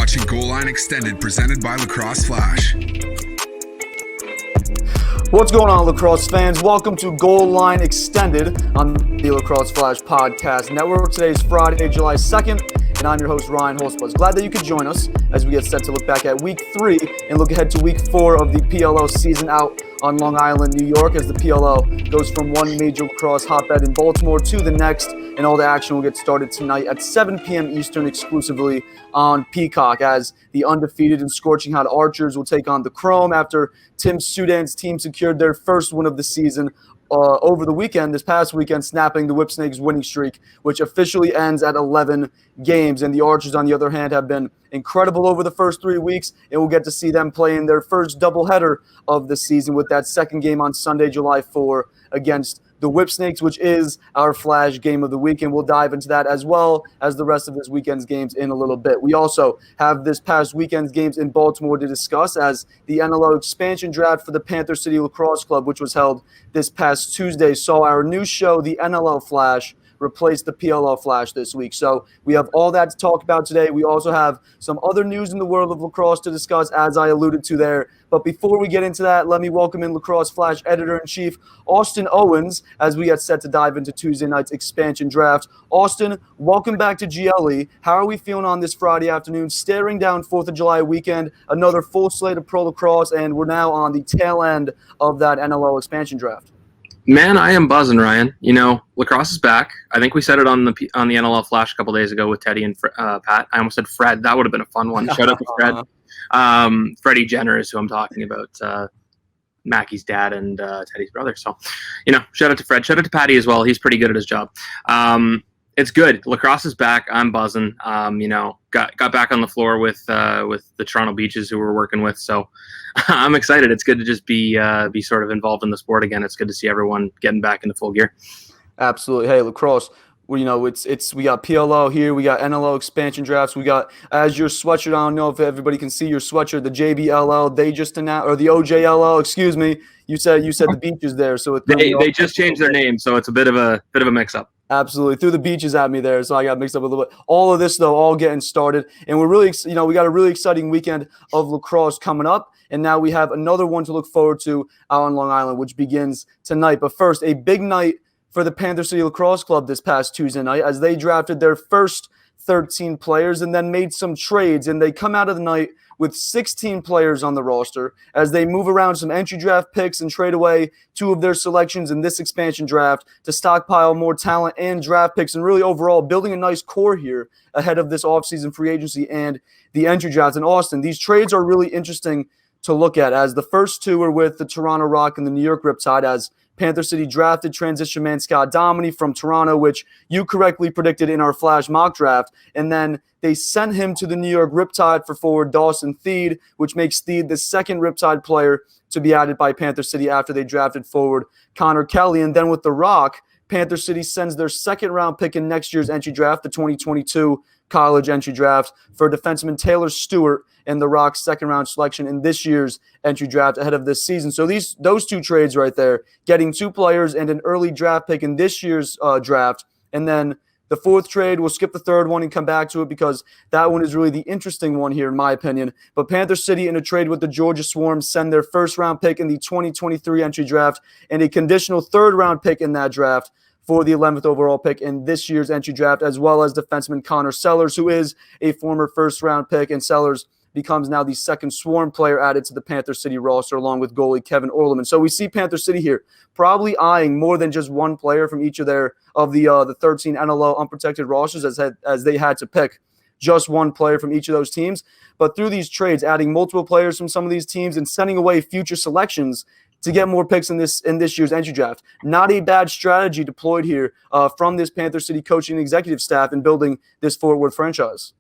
watching Goal Line Extended presented by Lacrosse Flash. What's going on, Lacrosse fans? Welcome to Goal Line Extended on the Lacrosse Flash Podcast Network. Today is Friday, July 2nd, and I'm your host, Ryan Hulsebos. Glad that you could join us as we get set to look back at Week 3 and look ahead to Week 4 of the PLL season out on Long Island, New York, as the PLL goes from one major lacrosse hotbed in Baltimore to the next, and all the action will get started tonight at 7 p.m. Eastern exclusively on Peacock, as the undefeated and scorching hot Archers will take on the Chrome after Tim Sudan's team secured their first win of the season over the weekend, this past weekend, snapping the Whipsnakes' winning streak, which officially ends at 11 games. And the Archers, on the other hand, have been incredible over the first 3 weeks, and we'll get to see them play in their first doubleheader of the season with that second game on Sunday, July 4, against the Whipsnakes, which is our Flash game of the week, and we'll dive into that as well as the rest of this weekend's games in a little bit. We also have this past weekend's games in Baltimore to discuss, as the NLL Expansion Draft for the Panther City Lacrosse Club, which was held this past Tuesday, saw our new show, the NLL Flash, replace the PLL Flash this week. So we have all that to talk about today. We also have some other news in the world of lacrosse to discuss, as I alluded to there. But before we get into that, let me welcome in Lacrosse Flash Editor-in-Chief Austin Owens as we get set to dive into Tuesday night's expansion draft. Austin, welcome back to GLE. How are we feeling on this Friday afternoon, staring down 4th of July weekend, another full slate of pro lacrosse, and we're now on the tail end of that NLL expansion draft? Man, I am buzzing, Ryan. You know, lacrosse is back. I think we said it on the NLL Flash a couple days ago with Teddy and Pat. I almost said Fred. That would have been a fun one. Shout out to Fred. Freddie Jenner is who I'm talking about, Mackie's dad and Teddy's brother. So, you know, shout out to Fred. Shout out to Patty as well. He's pretty good at his job. It's good. Lacrosse is back. I'm buzzing. You know, got back on the floor with the Toronto Beaches who we're working with. So I'm excited. It's good to just be sort of involved in the sport again. It's good to see everyone getting back into full gear. Absolutely. Hey, lacrosse. We got PLL here, we got NLL expansion drafts, we got, as your sweatshirt, I don't know if everybody can see your sweatshirt, the JBLL, they just announced, or the OJLL, excuse me. You said the Beaches there, so they just changed their name, so it's a bit of a mix up. Absolutely, threw the Beaches at me there, so I got mixed up a little bit. All of this though, all getting started, and we're really, we got a really exciting weekend of lacrosse coming up, and now we have another one to look forward to out on Long Island, which begins tonight. But first, a big night for the Panther City Lacrosse Club this past Tuesday night, as they drafted their first 13 players and then made some trades, and they come out of the night with 16 players on the roster as they move around some entry draft picks and trade away 2 of their selections in this expansion draft to stockpile more talent and draft picks, and really overall building a nice core here ahead of this offseason free agency and the entry draft. In Austin, these trades are really interesting to look at, as the first 2 are with the Toronto Rock and the New York Riptide, as Panther City drafted transition man Scott Dominy from Toronto, which you correctly predicted in our Flash mock draft. And then they sent him to the New York Riptide for forward Dawson Theed, which makes Theed the second Riptide player to be added by Panther City after they drafted forward Connor Kelly. And then with the Rock, Panther City sends their second-round pick in next year's entry draft, the 2022 college entry draft, for defenseman Taylor Stewart, and the Rock's second-round selection in this year's entry draft ahead of this season. So those 2 trades right there, getting 2 players and an early draft pick in this year's draft, and then the 4th trade, we'll skip the 3rd one and come back to it because that one is really the interesting one here in my opinion. But Panther City, in a trade with the Georgia Swarm, send their first-round pick in the 2023 entry draft and a conditional 3rd-round pick in that draft for the 11th overall pick in this year's entry draft, as well as defenseman Connor Sellers, who is a former first-round pick, and Sellers becomes now the second Swarm player added to the Panther City roster, along with goalie Kevin Orleman. So we see Panther City here probably eyeing more than just one player from each of the 13 NLL unprotected rosters, as they had to pick just one player from each of those teams. But through these trades, adding multiple players from some of these teams and sending away future selections to get more picks in this year's entry draft. Not a bad strategy deployed here from this Panther City coaching and executive staff in building this forward franchise.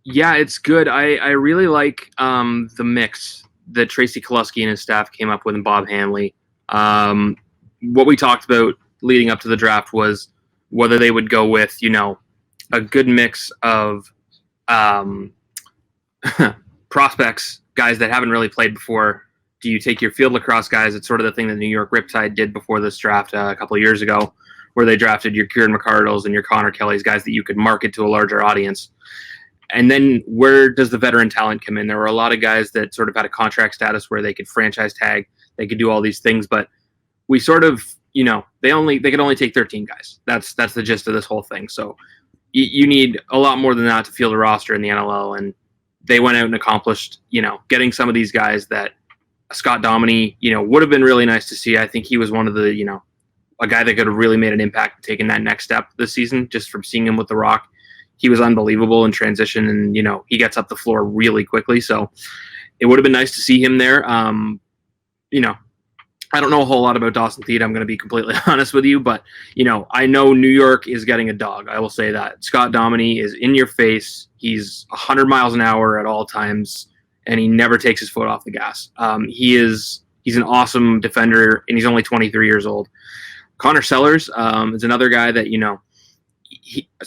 Yeah, it's good. I really like the mix that Tracy Kelusky and his staff came up with, and Bob Hanley. What we talked about leading up to the draft was whether they would go with, a good mix of prospects, guys that haven't really played before. Do you take your field lacrosse guys? It's sort of the thing that the New York Riptide did before this draft a couple of years ago, where they drafted your Kieran McCardles and your Connor Kellys, guys that you could market to a larger audience. And then where does the veteran talent come in? There were a lot of guys that sort of had a contract status where they could franchise tag, they could do all these things, but we sort of, they could only take 13 guys. That's the gist of this whole thing. So you need a lot more than that to field a roster in the NLL, and they went out and accomplished, getting some of these guys that Scott Dominy, would have been really nice to see. I think he was one of the, a guy that could have really made an impact taking that next step this season, just from seeing him with the Rock. He was unbelievable in transition, and, he gets up the floor really quickly. So it would have been nice to see him there. I don't know a whole lot about Dawson Theed. I'm going to be completely honest with you, but, I know New York is getting a dog. I will say that. Scott Dominy is in your face. He's 100 miles an hour at all times, and he never takes his foot off the gas. He's an awesome defender, and he's only 23 years old. Connor Sellers is another guy that,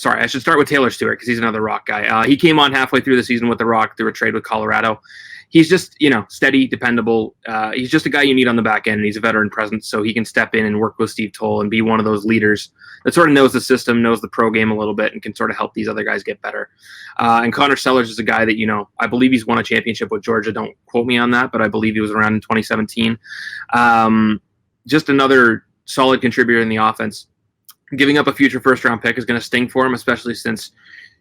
I should start with Taylor Stewart because he's another Rock guy. He came on halfway through the season with the Rock through a trade with Colorado. He's just, steady, dependable. He's just a guy you need on the back end, and he's a veteran presence, so he can step in and work with Steve Toll and be one of those leaders that sort of knows the system, knows the pro game a little bit, and can sort of help these other guys get better. And Connor Sellers is a guy that, I believe he's won a championship with Georgia. Don't quote me on that, but I believe he was around in 2017. Just another solid contributor in the offense. Giving up a future first-round pick is going to sting for him, especially since,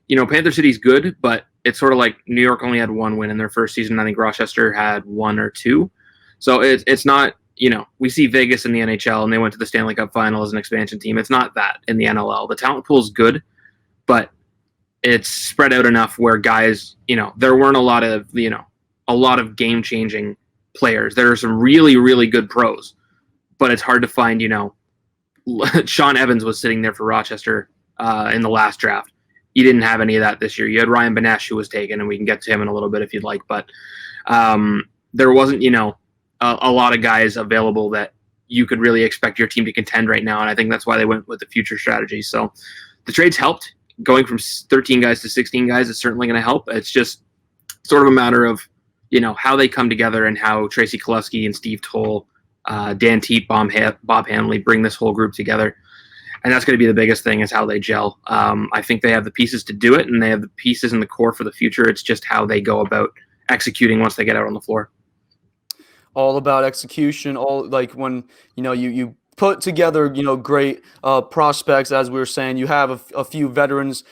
Panther City's good, but it's sort of like New York only had one win in their first season. I think Rochester had one or two. So it's not, we see Vegas in the NHL, and they went to the Stanley Cup final as an expansion team. It's not that in the NLL. The talent pool is good, but it's spread out enough where guys, there weren't a lot of game-changing players. There are some really, really good pros, but it's hard to find, Sean Evans was sitting there for Rochester in the last draft. You didn't have any of that this year. You had Ryan Benesh, who was taken, and we can get to him in a little bit if you'd like. But there wasn't, a lot of guys available that you could really expect your team to contend right now. And I think that's why they went with the future strategy. So the trades helped. Going from 13 guys to 16 guys is certainly going to help. It's just sort of a matter of, how they come together and how Tracy Kelusky and Steve Toll, Dan Teat, Bob Hanley bring this whole group together. And that's going to be the biggest thing, is how they gel. I think they have the pieces to do it, and they have the pieces in the core for the future. It's just how they go about executing once they get out on the floor. All about execution. All like when, you put together, great prospects, as we were saying. You have a few veterans,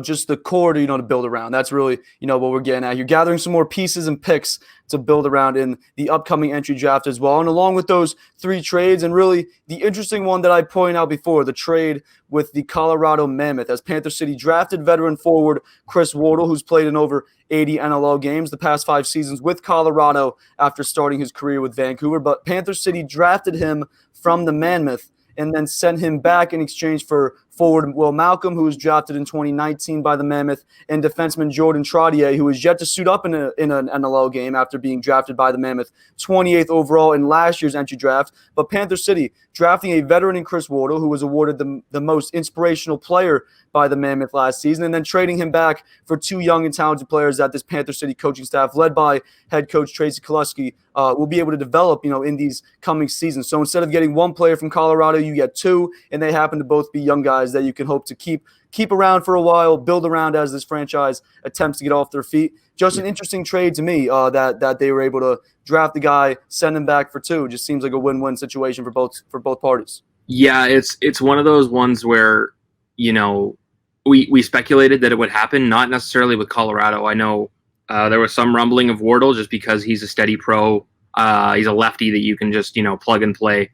just the core to, to build around. That's really, what we're getting at. You're gathering some more pieces and picks to build around in the upcoming entry draft as well. And along with those three trades, and really the interesting one that I pointed out before, the trade with the Colorado Mammoth, as Panther City drafted veteran forward Chris Wardle, who's played in over 80 NLL games the past 5 seasons with Colorado after starting his career with Vancouver. But Panther City drafted him from the Mammoth and then sent him back in exchange for forward Will Malcolm, who was drafted in 2019 by the Mammoth, and defenseman Jordan Trottier, who is yet to suit up in an NLL game after being drafted by the Mammoth, 28th overall in last year's entry draft. But Panther City drafting a veteran in Chris Wardle, who was awarded the most inspirational player by the Mammoth last season, and then trading him back for 2 young and talented players that this Panther City coaching staff, led by head coach Tracy Kelusky, will be able to develop, in these coming seasons. So instead of getting 1 player from Colorado, you get 2, and they happen to both be young guys that you can hope to keep around for a while, build around as this franchise attempts to get off their feet. Just an interesting trade to me that they were able to draft the guy, send him back for 2. Just seems like a win-win situation for both parties. Yeah, it's one of those ones where, we speculated that it would happen, not necessarily with Colorado. I know there was some rumbling of Wardle just because he's a steady pro. He's a lefty that you can just, plug and play.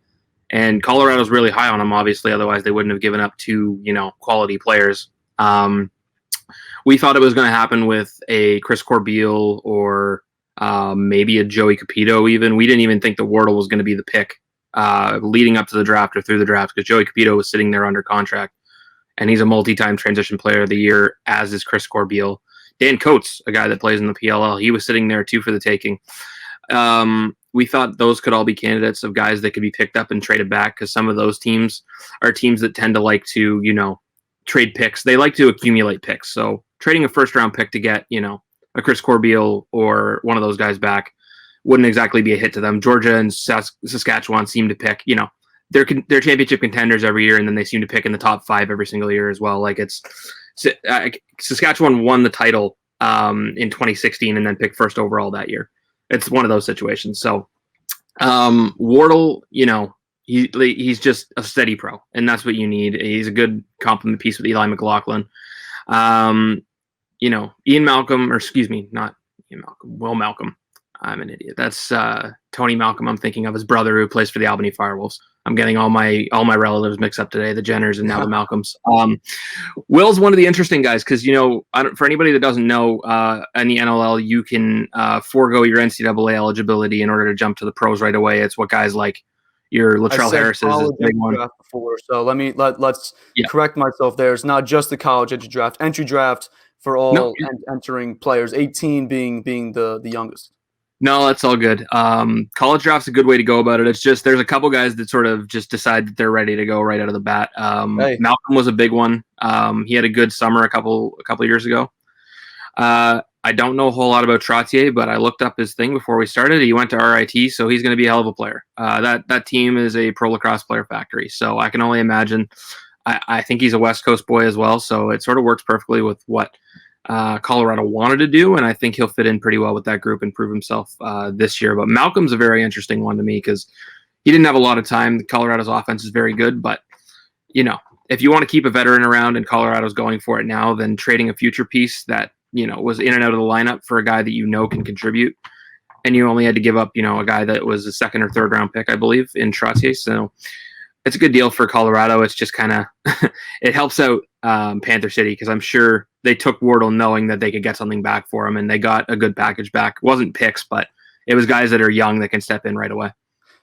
And Colorado's really high on him, obviously. Otherwise, they wouldn't have given up 2, quality players. We thought it was going to happen with a Chris Corbeil or maybe a Joey Capito even. We didn't even think that Wardle was going to be the pick leading up to the draft or through the draft, because Joey Capito was sitting there under contract. And he's a multi-time transition player of the year, as is Chris Corbeil. Dan Coates, a guy that plays in the PLL, he was sitting there too for the taking. We thought those could all be candidates of guys that could be picked up and traded back, because some of those teams are teams that tend to like to, trade picks. They like to accumulate picks. So trading a first-round pick to get, a Chris Corbeil or one of those guys back wouldn't exactly be a hit to them. Georgia and Saskatchewan seem to pick, they're championship contenders every year, and then they seem to pick in the top 5 every single year as well. Like Saskatchewan won the title in 2016 and then picked first overall that year. It's one of those situations. So Wardle, he's just a steady pro, and that's what you need. He's a good complement piece with Eli McLaughlin. Ian Malcolm, or excuse me, not Ian Malcolm, Will Malcolm. I'm an idiot. That's Tony Malcolm. I'm thinking of his brother who plays for the Albany Firewolves. I'm getting all my relatives mixed up today, the Jenners and now the Malcolms. Will's one of the interesting guys because, for anybody that doesn't know, in the NLL, you can forego your NCAA eligibility in order to jump to the pros right away. It's what guys like your Latrell Harris is a big one. Before, so let's correct myself there. It's not just the college entry draft for all entering players, 18 being the youngest. No, that's all good. College draft's a good way to go about it. It's just there's a couple guys that sort of just decide that they're ready to go right out of the bat. Malcolm was a big one. He had a good summer a couple years ago. I don't know a whole lot about Trottier, but I looked up his thing before we started. He went to RIT, so he's going to be a hell of a player. That team is a pro lacrosse player factory, so I can only imagine. I think he's a West Coast boy as well, so it sort of works perfectly with what Colorado wanted to do, and I think he'll fit in pretty well with that group and prove himself this year. But Malcolm's a very interesting one to me because he didn't have a lot of time. Colorado's offense is very good, but if you want to keep a veteran around and Colorado's going for it now, then trading a future piece that was in and out of the lineup for a guy that can contribute, and you only had to give up a guy that was a second or third round pick, I believe, in Trottier. So it's a good deal for Colorado. It's just kind of it helps out Panther City because I'm sure they took Wardle knowing that they could get something back for him, and they got a good package back. It wasn't picks, but it was guys that are young that can step in right away.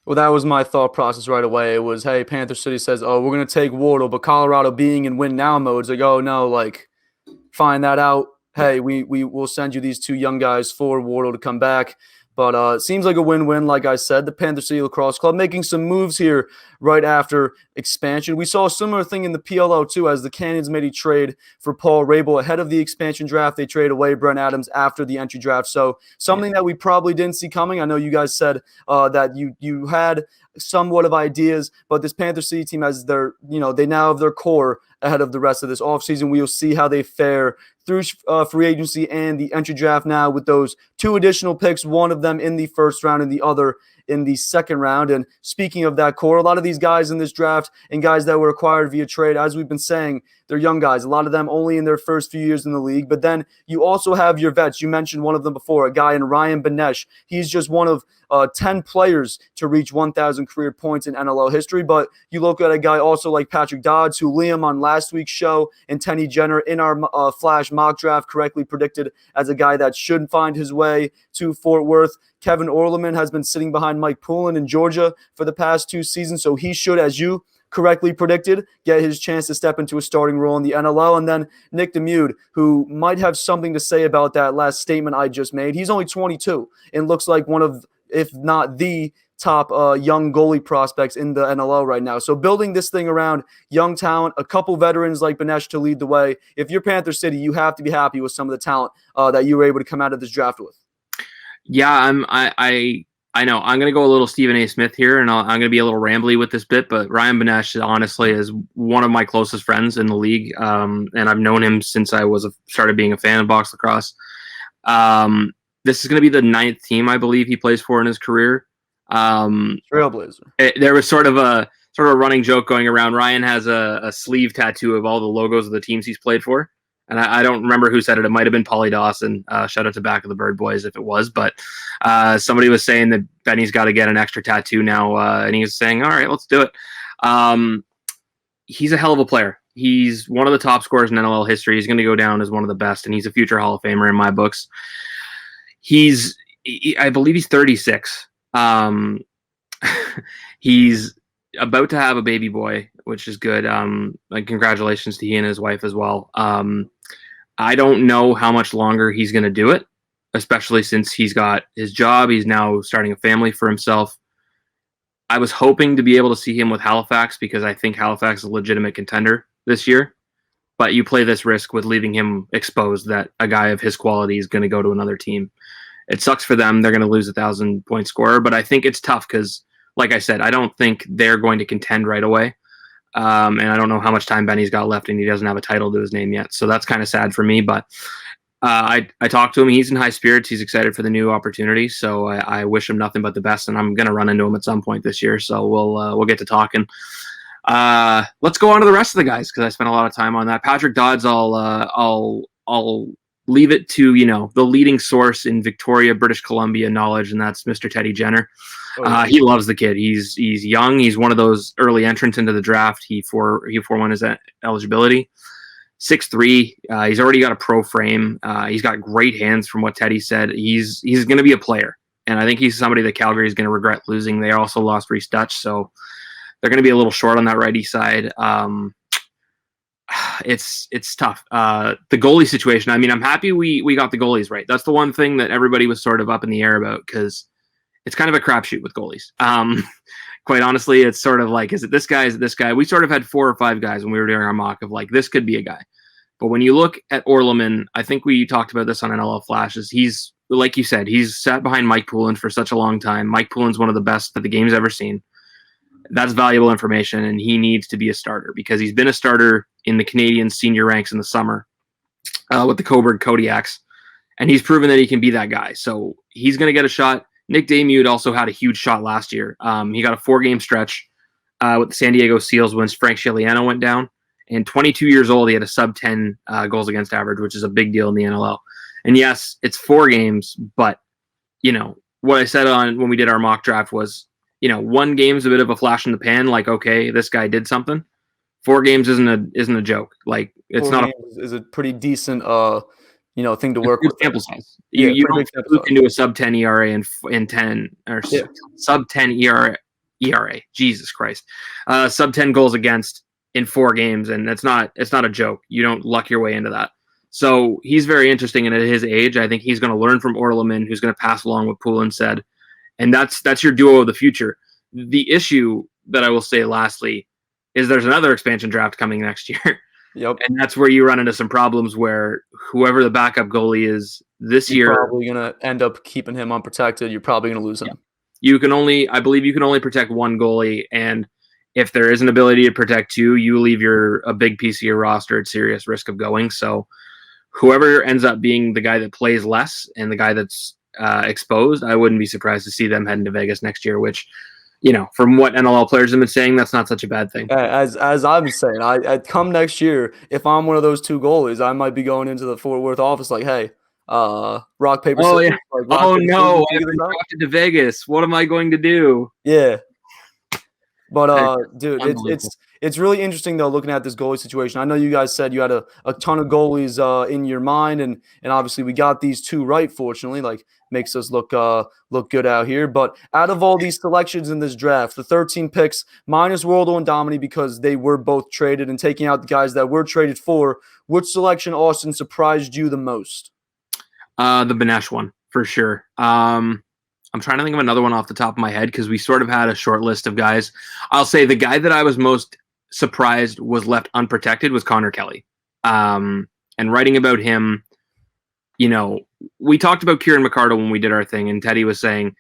Well, that was my thought process right away. It was, hey, Panther City says, oh, we're going to take Wardle, but Colorado being in win now mode, it's like, oh, no, find that out. Hey, we will send you these two young guys for Wardle to come back. But it seems like a win-win, like I said. The Panther City Lacrosse Club making some moves here right after expansion. We saw a similar thing in the PLL too, as the Canyons made a trade for Paul Rabel ahead of the expansion draft. They traded away Brent Adams after the entry draft. So something that we probably didn't see coming. I know you guys said that you had somewhat of ideas, but this Panther City team has they now have their core ahead of the rest of this offseason. We will see how they fare through free agency and the entry draft now with those two additional picks, one of them in the first round and the other in the second round. And speaking of that core, a lot of these guys in this draft and guys that were acquired via trade, as we've been saying, they're young guys, a lot of them only in their first few years in the league. But then you also have your vets. You mentioned one of them before, a guy in Ryan Benesh. He's just one of 10 players to reach 1,000 career points in NLL history. But you look at a guy also like Patrick Dodds, who Liam on last week's show and Tenny Jenner in our Flash mock draft correctly predicted as a guy that should find his way to Fort Worth. Kevin Orleman has been sitting behind Mike Poulin in Georgia for the past 2 seasons, so he should, as you correctly predicted, get his chance to step into a starting role in the NLL. And then Nick Demude, who might have something to say about that last statement I just made. He's only 22 and looks like one of, if not the top young goalie prospects in the NLL right now. So building this thing around young talent, a couple veterans like Benesh to lead the way. If you're Panther City, you have to be happy with some of the talent that you were able to come out of this draft with. Yeah, I know. I'm going to go a little Stephen A. Smith here, and I'm going to be a little rambly with this bit, but Ryan Benesh, honestly, is one of my closest friends in the league, and I've known him since I started being a fan of box lacrosse. This is going to be the 9th team, I believe, he plays for in his career. Trailblazer. There was sort of a running joke going around. Ryan has a sleeve tattoo of all the logos of the teams he's played for. And I don't remember who said it. It might have been Paulie Dawson. Shout out to Back of the Bird Boys if it was. But somebody was saying that Benny's got to get an extra tattoo now. And he was saying, all right, let's do it. He's a hell of a player. He's one of the top scorers in NLL history. He's going to go down as one of the best. And he's a future Hall of Famer in my books. I believe he's 36. He's about to have a baby boy, which is good. Congratulations to he and his wife as well. I don't know how much longer he's going to do it, especially since he's got his job. He's now starting a family for himself. I was hoping to be able to see him with Halifax because I think Halifax is a legitimate contender this year. But you play this risk with leaving him exposed that a guy of his quality is going to go to another team. It sucks for them. They're going to lose a 1,000-point scorer, but I think it's tough because, like I said, I don't think they're going to contend right away. And I don't know how much time Benny's got left, and he doesn't have a title to his name yet. So that's kind of sad for me. But I talked to him. He's in high spirits. He's excited for the new opportunity. So I wish him nothing but the best. And I'm gonna run into him at some point this year. So we'll get to talking. Let's go on to the rest of the guys because I spent a lot of time on that. Patrick Dodds, I'll leave it to the leading source in Victoria, British Columbia knowledge, and that's Mr. Teddy Jenner. He loves the kid. He's young. He's one of those early entrants into the draft. He 4-1 his eligibility. 6'3". He's already got a pro frame. He's got great hands from what Teddy said. He's going to be a player, and I think he's somebody that Calgary is going to regret losing. They also lost Reese Dutch, so they're going to be a little short on that righty side. It's tough. The goalie situation. I mean, I'm happy we got the goalies right. That's the one thing that everybody was sort of up in the air about because it's kind of a crapshoot with goalies. Quite honestly, it's sort of like, is it this guy? Is it this guy? We sort of had 4 or 5 guys when we were doing our mock of like, this could be a guy. But when you look at Orleman, I think we talked about this on NLL Flashes. He's, like you said, he's sat behind Mike Poulin for such a long time. Mike Poulin's one of the best that the game's ever seen. That's valuable information, and he needs to be a starter because he's been a starter in the Canadian senior ranks in the summer with the Coburg Kodiaks, and he's proven that he can be that guy. So he's going to get a shot. Nick Damude also had a huge shot last year. He got a 4-game stretch with the San Diego Seals when Frank Scigliano went down. And 22 years old, he had a sub-10 goals against average, which is a big deal in the NLL. And yes, it's 4 games, but what I said on when we did our mock draft was, 1 game's a bit of a flash in the pan. Like, okay, this guy did something. 4 games isn't a joke. Like, it's not is a pretty decent thing to work with. Sample size. You don't look into a sub-10 ERA in 10 or sub-10 ERA. Jesus Christ, sub-10 goals against in 4 games, and it's not a joke. You don't luck your way into that. So he's very interesting, and at his age, I think he's going to learn from Orleman, who's going to pass along what Poulin said, and that's your duo of the future. The issue that I will say lastly is there's another expansion draft coming next year. Yep. And that's where you run into some problems where whoever the backup goalie is this year, you're probably going to end up keeping him unprotected. You're probably going to lose him. Yeah. I believe you can only protect 1 goalie. And if there is an ability to protect 2, you leave a big piece of your roster at serious risk of going. So whoever ends up being the guy that plays less and the guy that's exposed, I wouldn't be surprised to see them heading to Vegas next year, which, from what NLL players have been saying, that's not such a bad thing. As I'm saying, I come next year, if I'm one of those 2 goalies, I might be going into the Fort Worth office like, hey, rock, paper, scissors. Yeah. No, I've been drafted to Vegas. What am I going to do? Yeah. But dude, it's really interesting though looking at this goalie situation. I know you guys said you had a ton of goalies in your mind, and obviously we got these 2 right. Fortunately, like makes us look good out here. But out of all these selections in this draft, the 13 picks minus Worldo and Domini because they were both traded, and taking out the guys that were traded for, which selection, Austin, surprised you the most? The Benesh one for sure. I'm trying to think of another one off the top of my head because we sort of had a short list of guys. I'll say the guy that I was most surprised was left unprotected was Connor Kelly. And writing about him, we talked about Kieran McArdle when we did our thing, and Teddy was saying,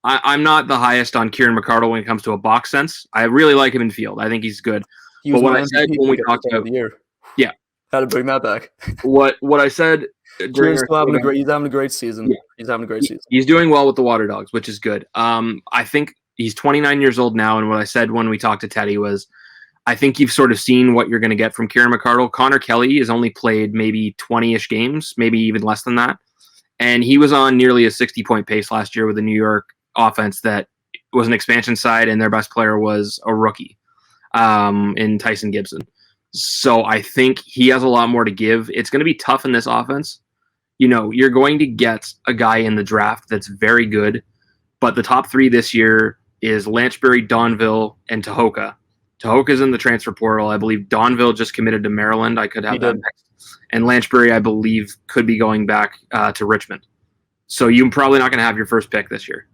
I'm not the highest on Kieran McArdle when it comes to a box sense. I really like him in field. I think he's good. But what I said when we talked about the year. Yeah. How to bring that back. What I said he's having a great season. Yeah. He's having a great season. He's doing well with the Water Dogs, which is good. I think he's 29 years old now, and what I said when we talked to Teddy was, I think you've sort of seen what you're going to get from Kieran McArdle. Connor Kelly has only played maybe 20-ish games, maybe even less than that, and he was on nearly a 60-point pace last year with the New York offense that was an expansion side, and their best player was a rookie in Tyson Gibson. So I think he has a lot more to give. It's going to be tough in this offense. You're going to get a guy in the draft that's very good, but the top 3 this year is Lanchbury, Donville, and Tahoka. Tahoka's in the transfer portal. I believe Donville just committed to Maryland. I could have that next. And Lanchbury, I believe, could be going back to Richmond. So you're probably not going to have your first pick this year.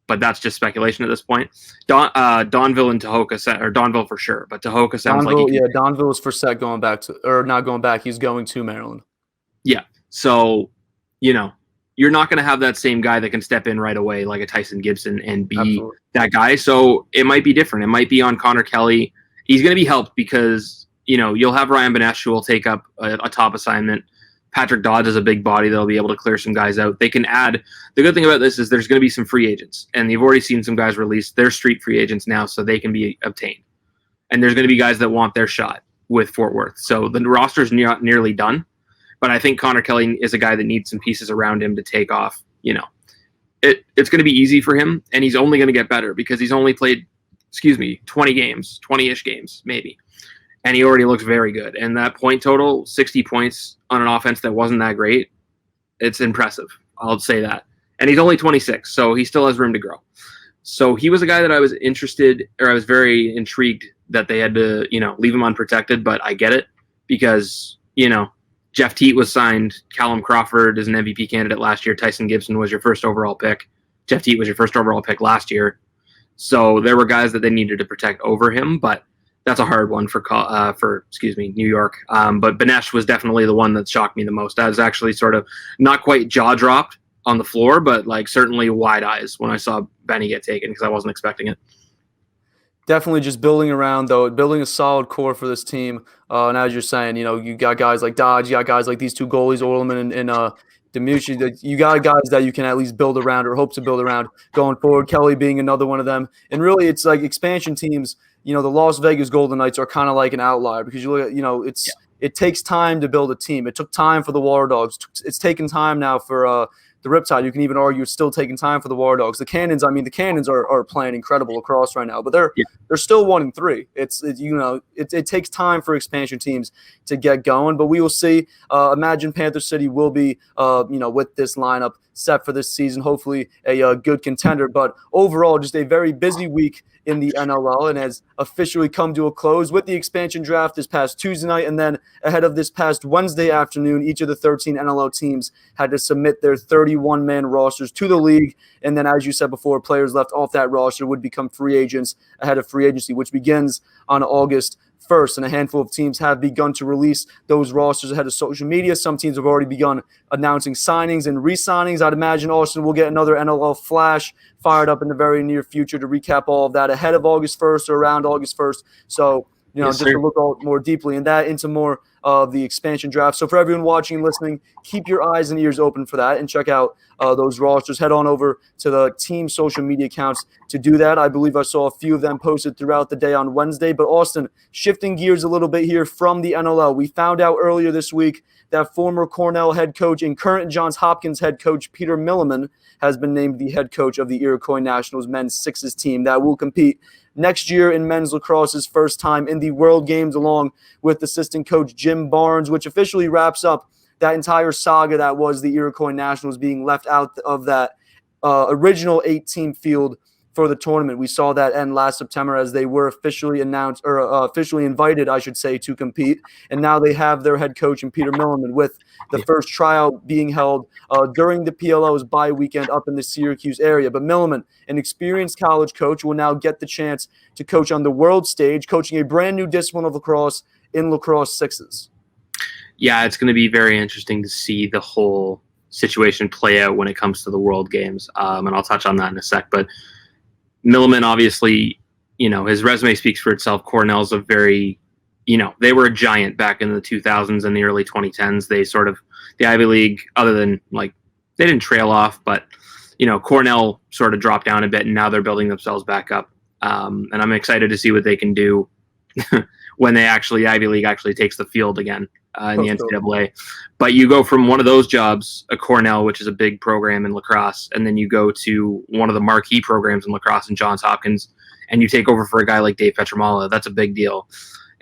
But that's just speculation at this point. Donville and Tahoka, or Donville for sure, but Tahoka sounds like Donville is for set going back to, or not going back. He's going to Maryland. Yeah. So, you're not going to have that same guy that can step in right away like a Tyson Gibson and be that guy. So it might be different. It might be on Connor Kelly. He's going to be helped because, you'll have Ryan Benesh who will take up a top assignment. Patrick Dodds is a big body that'll be able to clear some guys out. They can add. The good thing about this is there's going to be some free agents, and you've already seen some guys released. They're street free agents now, so they can be obtained. And there's going to be guys that want their shot with Fort Worth. So the roster's not nearly done, but I think Connor Kelly is a guy that needs some pieces around him to take off. It's going to be easy for him, and he's only going to get better because he's only played, 20-ish games, maybe. And he already looks very good. And that point total, 60 points on an offense that wasn't that great, it's impressive. I'll say that. And he's only 26, so he still has room to grow. So he was a guy that I was very intrigued that they had to, leave him unprotected, but I get it because, Jeff Teat was signed. Callum Crawford is an MVP candidate last year. Tyson Gibson was your first overall pick. Jeff Teat was your first overall pick last year. So there were guys that they needed to protect over him, but that's a hard one for New York. But Benesh was definitely the one that shocked me the most. I was actually sort of not quite jaw dropped on the floor, but certainly wide eyes when I saw Benny get taken because I wasn't expecting it. Definitely just building a solid core for this team. And as you're saying, you got guys like Dodge, you got guys like these two goalies, Orleman and Demucci. You got guys that you can at least build around or hope to build around going forward. Kelly being another one of them. And really, it's like expansion teams. The Las Vegas Golden Knights are kind of like an outlier because you look at, it takes time to build a team. It took time for the Water Dogs. It's taken time now for the Riptide. You can even argue it's still taking time for the War Dogs. The Cannons, the Cannons are playing incredible lacrosse right now, but they're still 1-3. It takes time for expansion teams to get going, but we will see. Imagine Panther City will be, with this lineup set for this season, hopefully a good contender. But overall, just a very busy week in the NLL, and has officially come to a close with the expansion draft this past Tuesday night, and then ahead of this past Wednesday afternoon, each of the 13 NLL teams had to submit their 31-man rosters to the league, and then, as you said before, players left off that roster would become free agents ahead of free agency, which begins on August 1st, and a handful of teams have begun to release those rosters ahead of social media. Some teams have already begun announcing signings and re-signings. I'd imagine Austin will get another NLL Flash fired up in the very near future to recap all of that ahead of August 1st or around August 1st. So, just to look out more deeply into more of the expansion draft. So for everyone watching and listening, keep your eyes and ears open for that and check out those rosters. Head on over to the team social media accounts to do that. I believe I saw a few of them posted throughout the day on Wednesday. But Austin, shifting gears a little bit here from the NLL, we found out earlier this week that former Cornell head coach and current Johns Hopkins head coach Peter Milliman has been named the head coach of the Iroquois Nationals men's sixes team that will compete next year in men's lacrosse's first time in the World Games, along with assistant coach Jim Barnes, which officially wraps up that entire saga that was the Iroquois Nationals being left out of that original 8-team field for the tournament. We saw that end last September as they were officially announced, or officially invited, I should say, to compete. And now they have their head coach in Peter Milliman, with the first tryout being held during the PLL's bye weekend up in the Syracuse area. But Milliman, an experienced college coach, will now get the chance to coach on the world stage, coaching a brand new discipline of lacrosse in lacrosse sixes. Yeah, it's going to be very interesting to see the whole situation play out when it comes to the World Games. And I'll touch on that in a sec. But Milliman, obviously, his resume speaks for itself. Cornell's a very, they were a giant back in the 2000s and the early 2010s. They the Ivy League, other than they didn't trail off, but, Cornell sort of dropped down a bit and now they're building themselves back up. And I'm excited to see what they can do when Ivy League actually takes the field again in the NCAA. But you go from one of those jobs, a Cornell, which is a big program in lacrosse, and then you go to one of the marquee programs in lacrosse in Johns Hopkins, and you take over for a guy like Dave Petramala. That's a big deal.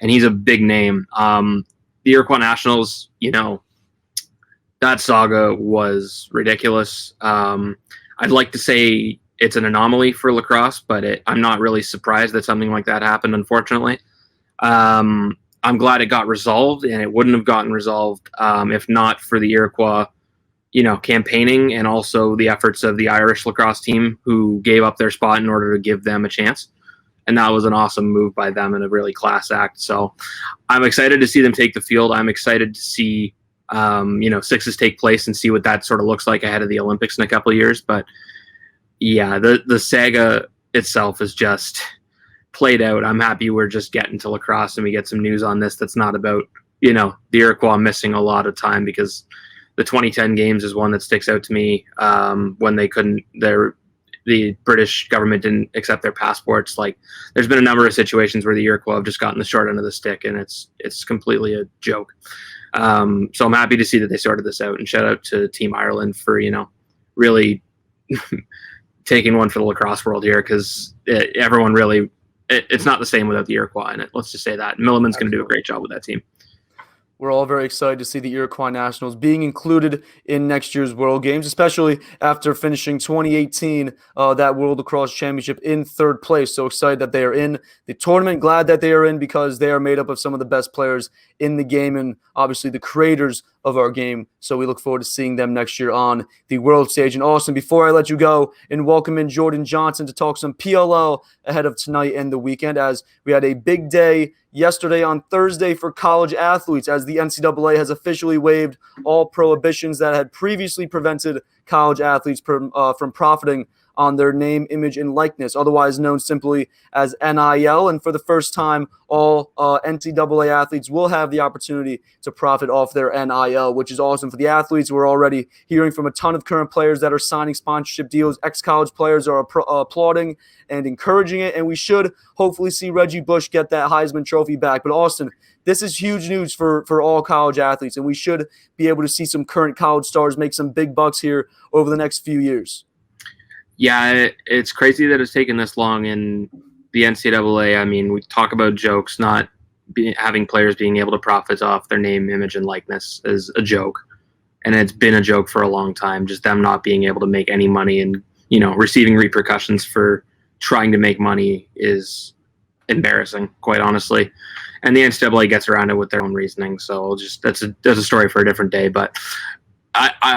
And he's a big name. The Iroquois Nationals, that saga was ridiculous. I'd like to say it's an anomaly for lacrosse, but I'm not really surprised that something like that happened, unfortunately. I'm glad it got resolved, and it wouldn't have gotten resolved if not for the Iroquois, campaigning, and also the efforts of the Irish lacrosse team, who gave up their spot in order to give them a chance. And that was an awesome move by them and a really class act. So I'm excited to see them take the field. I'm excited to see, sixes take place and see what that sort of looks like ahead of the Olympics in a couple of years. But yeah, the saga itself is just played out. I'm happy we're just getting to lacrosse and we get some news on this that's not about, the Iroquois missing a lot of time, because the 2010 games is one that sticks out to me, when the British government didn't accept their passports. Like, there's been a number of situations where the Iroquois have just gotten the short end of the stick, and it's completely a joke. So I'm happy to see that they sorted this out, and shout out to Team Ireland for, really taking one for the lacrosse world here, because everyone really, it's not the same without the Iroquois in it. Let's just say that. Milliman's going to do a great job with that team. We're all very excited to see the Iroquois Nationals being included in next year's World Games, especially after finishing 2018, that World Lacrosse Championship in third place. So excited that they are in the tournament. Glad that they are in, because they are made up of some of the best players in the game, and obviously the creators of our game. So we look forward to seeing them next year on the world stage. And Austin, before I let you go and welcome in Jordan Johnson to talk some PLL ahead of tonight and the weekend, as we had a big day yesterday on Thursday for college athletes, as the NCAA has officially waived all prohibitions that had previously prevented college athletes from profiting on their name, image, and likeness, otherwise known simply as NIL. And for the first time, all NCAA athletes will have the opportunity to profit off their NIL, which is awesome for the athletes. We're already hearing from a ton of current players that are signing sponsorship deals. Ex-college players are applauding and encouraging it, and we should hopefully see Reggie Bush get that Heisman Trophy back. But Austin, this is huge news for all college athletes, and we should be able to see some current college stars make some big bucks here over the next few years. Yeah, it's crazy that it's taken this long in the NCAA. I mean, we talk about jokes, not having players being able to profit off their name, image, and likeness is a joke. And it's been a joke for a long time, just them not being able to make any money, and, receiving repercussions for trying to make money is embarrassing, quite honestly. And the NCAA gets around it with their own reasoning. So that's a story for a different day. But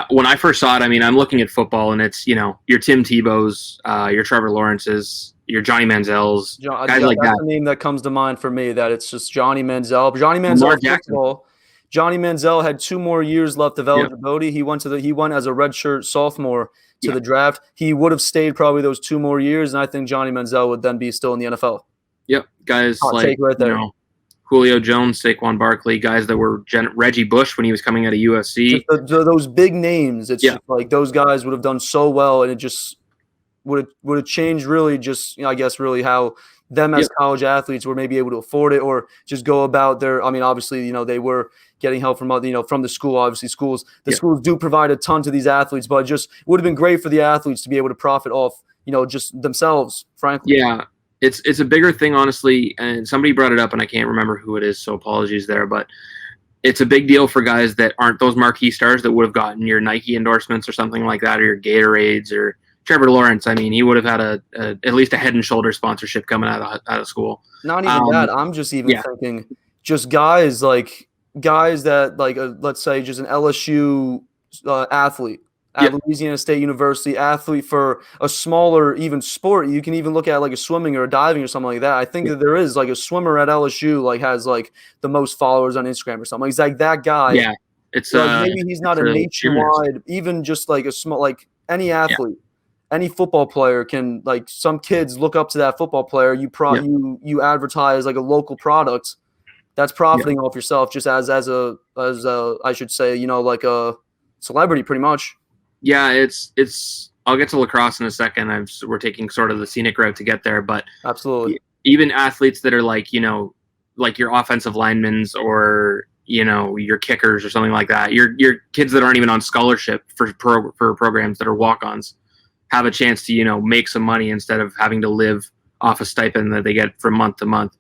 when I first saw it, I mean, I'm looking at football, and it's, your Tim Tebow's, your Trevor Lawrence's, your Johnny Manziel's, guys like that. That's the name that comes to mind for me, that it's just Johnny Manziel. Johnny Manziel, Johnny Manziel had 2 more years left of eligibility. Yep. He went as a redshirt sophomore to the draft. He would have stayed probably those 2 more years, and I think Johnny Manziel would then be still in the NFL. Yep, guys Julio Jones, Saquon Barkley, guys that were Reggie Bush when he was coming out of USC. Those big names, it's just like those guys would have done so well, and it just would have changed really just, I guess, really how them as college athletes were maybe able to afford it, or just go about their – I mean, obviously, they were getting help from other, from the school. Obviously, schools do provide a ton to these athletes, but it just would have been great for the athletes to be able to profit off, just themselves, frankly. Yeah. It's a bigger thing, honestly, and somebody brought it up, and I can't remember who it is, so apologies there, but it's a big deal for guys that aren't those marquee stars that would have gotten your Nike endorsements or something like that, or your Gatorades, or Trevor Lawrence. I mean, he would have had at least a Head and Shoulders sponsorship coming out of school. Not even that. I'm just even thinking just guys that, like, let's say just an LSU athlete at Louisiana State University, athlete for a smaller even sport. You can even look at like a swimming or a diving or something like that. I think that there is like a swimmer at LSU like has like the most followers on Instagram or something. It's like that guy. Yeah, it's like maybe he's not a nationwide, even just like a small, like any athlete, any football player can, like, some kids look up to that football player. You advertise like a local product that's profiting off yourself just as a I should say, like a celebrity pretty much. Yeah, it's. I'll get to lacrosse in a second. We're taking sort of the scenic route to get there, but absolutely, even athletes that are like, like your offensive linemen or your kickers or something like that. Your kids that aren't even on scholarship for programs that are walk-ons have a chance to make some money instead of having to live off a stipend that they get from month to month,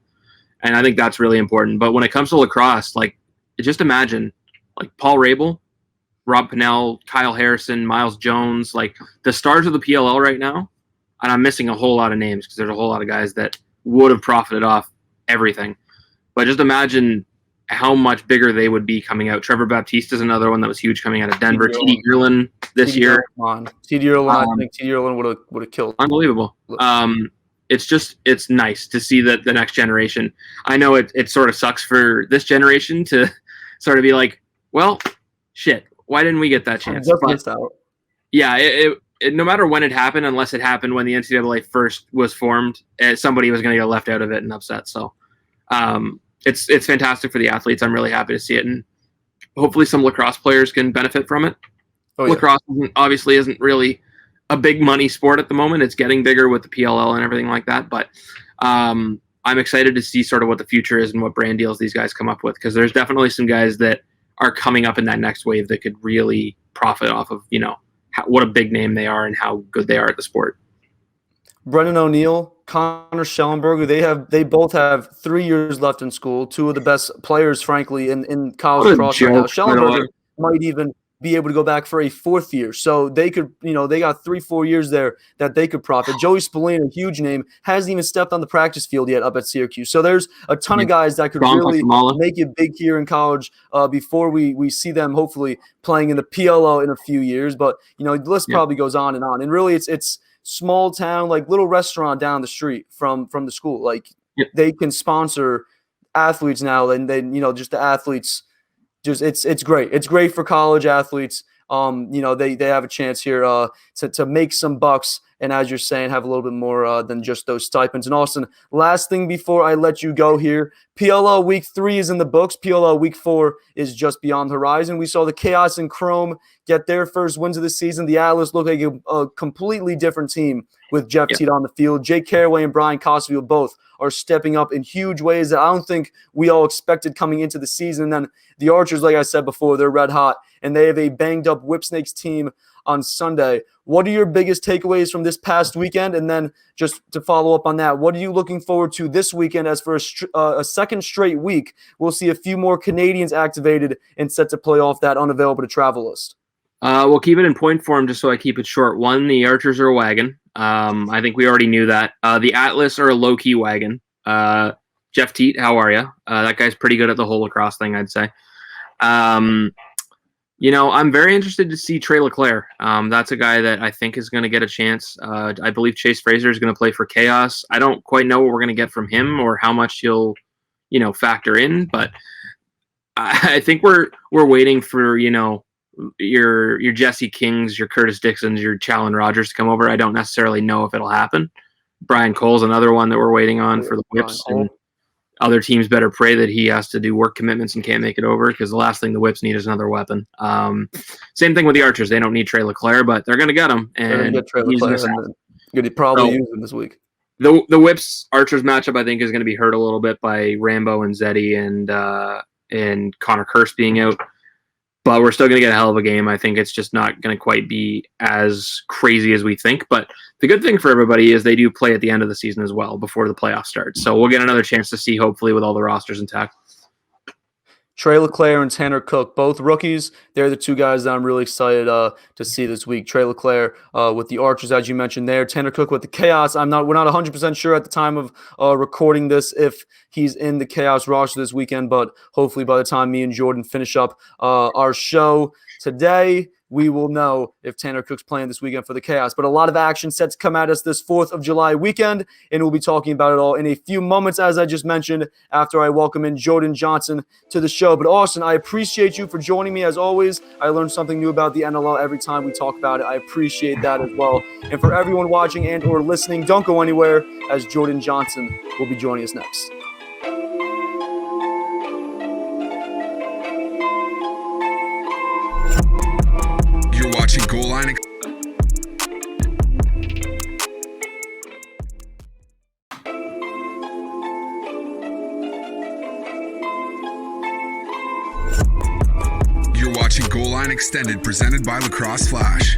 and I think that's really important. But when it comes to lacrosse, like, just imagine like Paul Rabel, Rob Pennell, Kyle Harrison, Miles Jones, like the stars of the PLL right now. And I'm missing a whole lot of names because there's a whole lot of guys that would have profited off everything. But just imagine how much bigger they would be coming out. Trevor Baptiste is another one that was huge coming out of Denver. T.D. Earlin this year. T.D. Earlin, I think T.D. Earlin would have killed. Unbelievable. It's nice to see that the next generation. I know it sort of sucks for this generation to sort of be like, well, shit. Why didn't we get that chance? Yeah, it no matter when it happened, unless it happened when the NCAA first was formed, somebody was going to get left out of it and upset. So it's fantastic for the athletes. I'm really happy to see it, and hopefully some lacrosse players can benefit from it. Oh, yeah. Lacrosse obviously isn't really a big money sport at the moment. It's getting bigger with the PLL and everything like that, but I'm excited to see sort of what the future is and what brand deals these guys come up with, because there's definitely some guys that are coming up in that next wave that could really profit off of, what a big name they are and how good they are at the sport. Brendan O'Neill, Connor Schellenberger, they both have 3 years left in school. Two of the best players, frankly, in college cross right now. Schellenberger might even be able to go back for a 4th year. So they could, they got 3-4 years there that they could profit. Joey Spillane, a huge name, hasn't even stepped on the practice field yet up at Syracuse. So there's a ton of guys that could really make it big here in college before we see them hopefully playing in the PLO in a few years. But, the list probably goes on. And really it's small town, like little restaurant down the street from the school. Like they can sponsor athletes now, and then, just the athletes – it's great. It's great for college athletes. They have a chance here to make some bucks, and as you're saying, have a little bit more than just those stipends. And Austin, last thing before I let you go here, PLL Week 3 is in the books. PLL Week 4 is just beyond the horizon. We saw the Chaos and Chrome get their first wins of the season. The Atlas look like a completely different team with Jeff Teat on the field. Jake Caraway and Brian Cosfield both are stepping up in huge ways that I don't think we all expected coming into the season. And then the Archers, like I said before, they're red hot, and they have a banged-up Whipsnakes team on Sunday. What are your biggest takeaways from this past weekend? And then just to follow up on that, what are you looking forward to this weekend as for a second straight week? We'll see a few more Canadians activated and set to play off that unavailable to travel list. We'll keep it in point form just so I keep it short. One, the Archers are a wagon. I think we already knew that. The Atlas are a low-key wagon. Jeff Teat, how are you? That guy's pretty good at the whole lacrosse thing, I'd say. I'm very interested to see Trey Leclerc. That's a guy that I think is going to get a chance. I believe Chase Fraser is going to play for Chaos. I don't quite know what we're going to get from him or how much he'll, factor in, but I think we're waiting for, your Jesse Kings, your Curtis Dixons, your Challen Rogers to come over. I don't necessarily know if it'll happen. Brian Cole's another one that we're waiting on for the Whips. And other teams better pray that he has to do work commitments and can't make it over, because the last thing the Whips need is another weapon. Same thing with the Archers. They don't need Trey Leclerc, but they're going to get him. And they're going to get Trey Leclerc. Going to probably use him this week. The Whips Archers matchup, I think, is going to be hurt a little bit by Rambo and Zeddy and Connor Kirst being out. But we're still going to get a hell of a game. I think it's just not going to quite be as crazy as we think. But the good thing for everybody is they do play at the end of the season as well, before the playoffs start. So we'll get another chance to see, hopefully, with all the rosters intact. Trey Leclerc and Tanner Cook, both rookies. They're the two guys that I'm really excited to see this week. Trey Leclerc with the Archers, as you mentioned there. Tanner Cook with the Chaos. We're not 100% sure at the time of recording this if he's in the Chaos roster this weekend, but hopefully by the time me and Jordan finish up our show today, we will know if Tanner Cook's playing this weekend for the Chaos. But a lot of action set to come at us this 4th of July weekend, and we'll be talking about it all in a few moments, as I just mentioned, after I welcome in Jordan Johnson to the show. But Austin, I appreciate you for joining me as always. I learn something new about the NLL every time we talk about it. I appreciate that as well. And for everyone watching and or listening, don't go anywhere, as Jordan Johnson will be joining us next. You're watching Goal Line. You're watching Goal Line Extended, presented by Lacrosse Flash.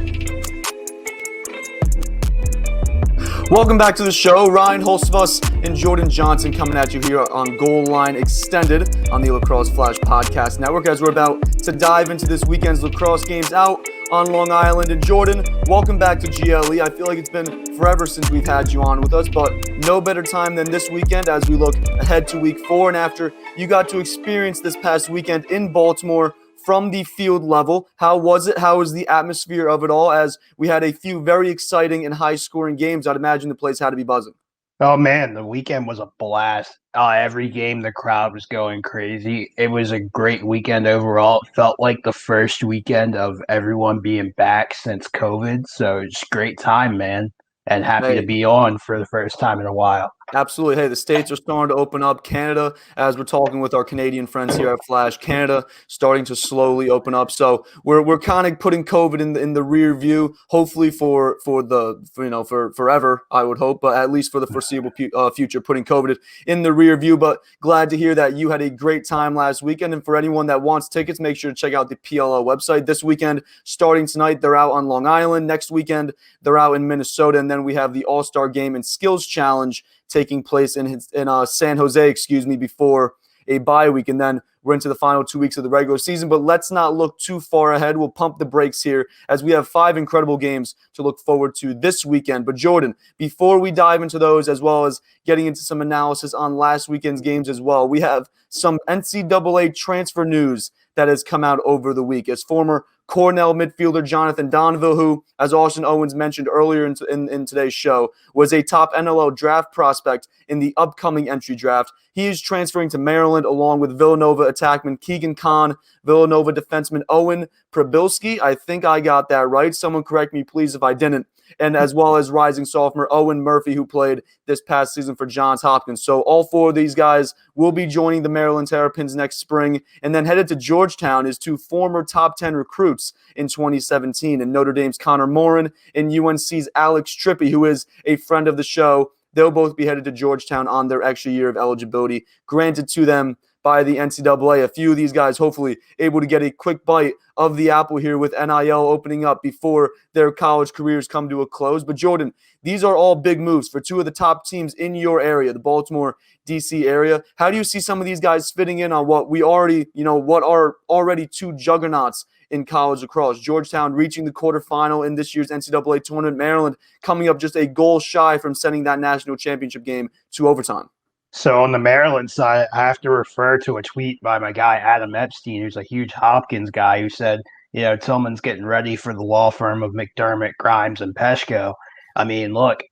Welcome back to the show. Ryan Hulsebos and Jordan Johnson coming at you here on Goal Line Extended on the Lacrosse Flash Podcast Network, as we're about to dive into this weekend's lacrosse games out on Long Island. And Jordan, welcome back to GLE. I feel like it's been forever since we've had you on with us, but no better time than this weekend as we look ahead to Week 4. And after you got to experience this past weekend in Baltimore from the field level, how was it? How was the atmosphere of it all, as we had a few very exciting and high-scoring games? I'd imagine the place had to be buzzing. Oh, man, the weekend was a blast. Every game, the crowd was going crazy. It was a great weekend overall. It felt like the first weekend of everyone being back since COVID, so it's a great time, man, and happy to be on for the first time in a while. Absolutely. Hey, the states are starting to open up. Canada, as we're talking with our Canadian friends here at Flash, Canada starting to slowly open up. So we're kind of putting COVID in the rear view. Hopefully for forever, I would hope, but at least for the foreseeable future, putting COVID in the rear view. But glad to hear that you had a great time last weekend. And for anyone that wants tickets, make sure to check out the PLL website. This weekend, starting tonight, they're out on Long Island. Next weekend, they're out in Minnesota, and then we have the All-Star Game and Skills Challenge taking place in San Jose, before a bye week. And then we're into the final 2 weeks of the regular season. But let's not look too far ahead. We'll pump the brakes here as we have 5 incredible games to look forward to this weekend. But Jordan, before we dive into those, as well as getting into some analysis on last weekend's games as well, we have some NCAA transfer news that has come out over the week. As former Cornell midfielder Jonathan Donville, who, as Austin Owens mentioned earlier in today's show, was a top NLL draft prospect in the upcoming entry draft. He is transferring to Maryland along with Villanova attackman Keegan Kahn, Villanova defenseman Owen Prabilski. I think I got that right. Someone correct me, please, if I didn't. And as well as rising sophomore Owen Murphy, who played this past season for Johns Hopkins. So all 4 of these guys will be joining the Maryland Terrapins next spring. And then headed to Georgetown is 2 former top 10 recruits in 2017, and Notre Dame's Connor Morin and UNC's Alex Trippy, who is a friend of the show. They'll both be headed to Georgetown on their extra year of eligibility granted to them by the NCAA. A few of these guys hopefully able to get a quick bite of the apple here with NIL opening up before their college careers come to a close. But Jordan, these are all big moves for 2 of the top teams in your area, the Baltimore, D.C. area. How do you see some of these guys fitting in on what are already 2 juggernauts in college lacrosse? Georgetown reaching the quarterfinal in this year's NCAA tournament. Maryland coming up just a goal shy from sending that national championship game to overtime. So on the Maryland side, I have to refer to a tweet by my guy Adam Epstein, who's a huge Hopkins guy, who said, Tillman's getting ready for the law firm of McDermott, Grimes, and Peshko. I mean, look,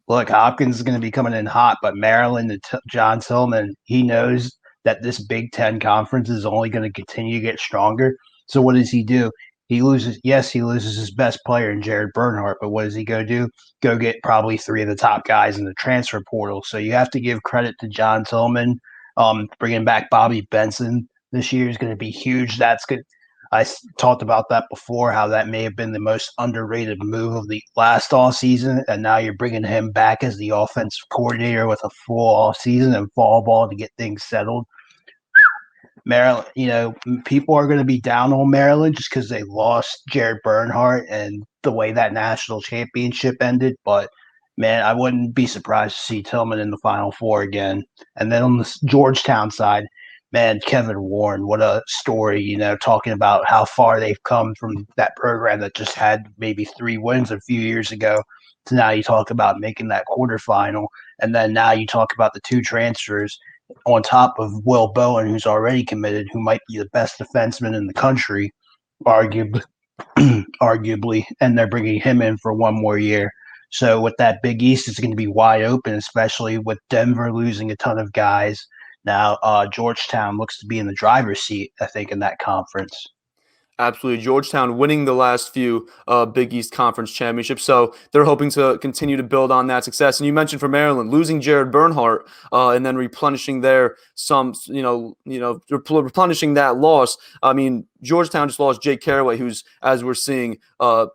Hopkins is going to be coming in hot, but Maryland and John Tillman, he knows that this Big Ten conference is only going to continue to get stronger. So what does he do? He loses his best player in Jared Bernhardt, but what does he go do? Go get probably 3 of the top guys in the transfer portal. So you have to give credit to John Tillman. Bringing back Bobby Benson this year is going to be huge. That's good. I talked about that before, how that may have been the most underrated move of the last all season, and now you're bringing him back as the offensive coordinator with a full all season and fall ball to get things settled. Maryland, people are going to be down on Maryland just because they lost Jared Bernhardt and the way that national championship ended. But, man, I wouldn't be surprised to see Tillman in the Final 4 again. And then on the Georgetown side, man, Kevin Warren, what a story, talking about how far they've come from that program that just had maybe 3 wins a few years ago to now you talk about making that quarterfinal. And then now you talk about the 2 transfers on top of Will Bowen, who's already committed, who might be the best defenseman in the country, arguably, and they're bringing him in for 1 more year. So with that Big East, it's going to be wide open, especially with Denver losing a ton of guys. Now, Georgetown looks to be in the driver's seat, I think, in that conference. Absolutely. Georgetown winning the last few Big East Conference championships. So they're hoping to continue to build on that success. And you mentioned for Maryland, losing Jared Bernhardt and then replenishing replenishing that loss. I mean, Georgetown just lost Jake Caraway, who's, as we're seeing,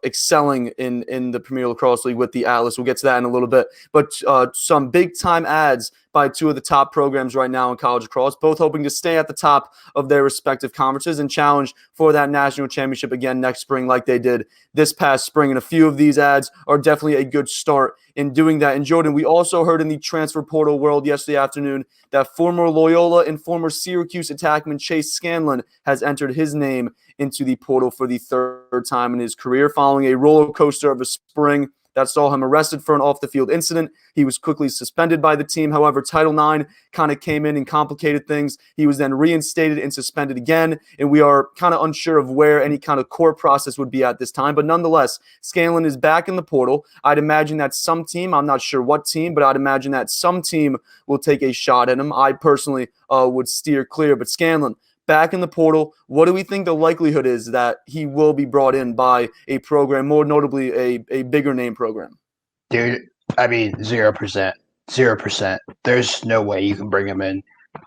excelling in the Premier Lacrosse League with the Atlas. We'll get to that in a little bit. But some big-time ads by 2 of the top programs right now in college lacrosse, both hoping to stay at the top of their respective conferences and challenge for that national championship again next spring like they did this past spring. And a few of these ads are definitely a good start in doing that. And Jordan, we also heard in the transfer portal world yesterday afternoon that former Loyola and former Syracuse attackman Chase Scanlon has entered his name into the portal for the 3rd time in his career following a roller coaster of a spring that saw him arrested for an off-the-field incident. He was quickly suspended by the team. However, Title IX kind of came in and complicated things. He was then reinstated and suspended again, and we are kind of unsure of where any kind of court process would be at this time. But nonetheless, Scanlon is back in the portal. I'd imagine that some team, I'm not sure what team, but I'd imagine that some team will take a shot at him. I personally would steer clear, but Scanlon, back in the portal, what do we think the likelihood is that he will be brought in by a program, more notably a bigger name program? Dude, I mean, 0%. 0%. There's no way you can bring him in.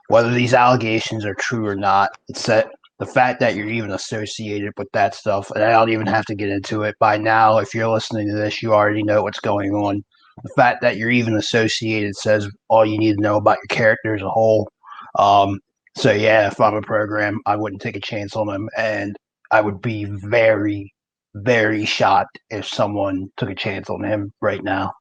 Whether these allegations are true or not, it's that the fact that you're even associated with that stuff, and I don't even have to get into it by now. If you're listening to this, you already know what's going on. The fact that you're even associated says all you need to know about your character as a whole. So yeah, if I'm a program, I wouldn't take a chance on him, and I would be very, very shocked if someone took a chance on him right now.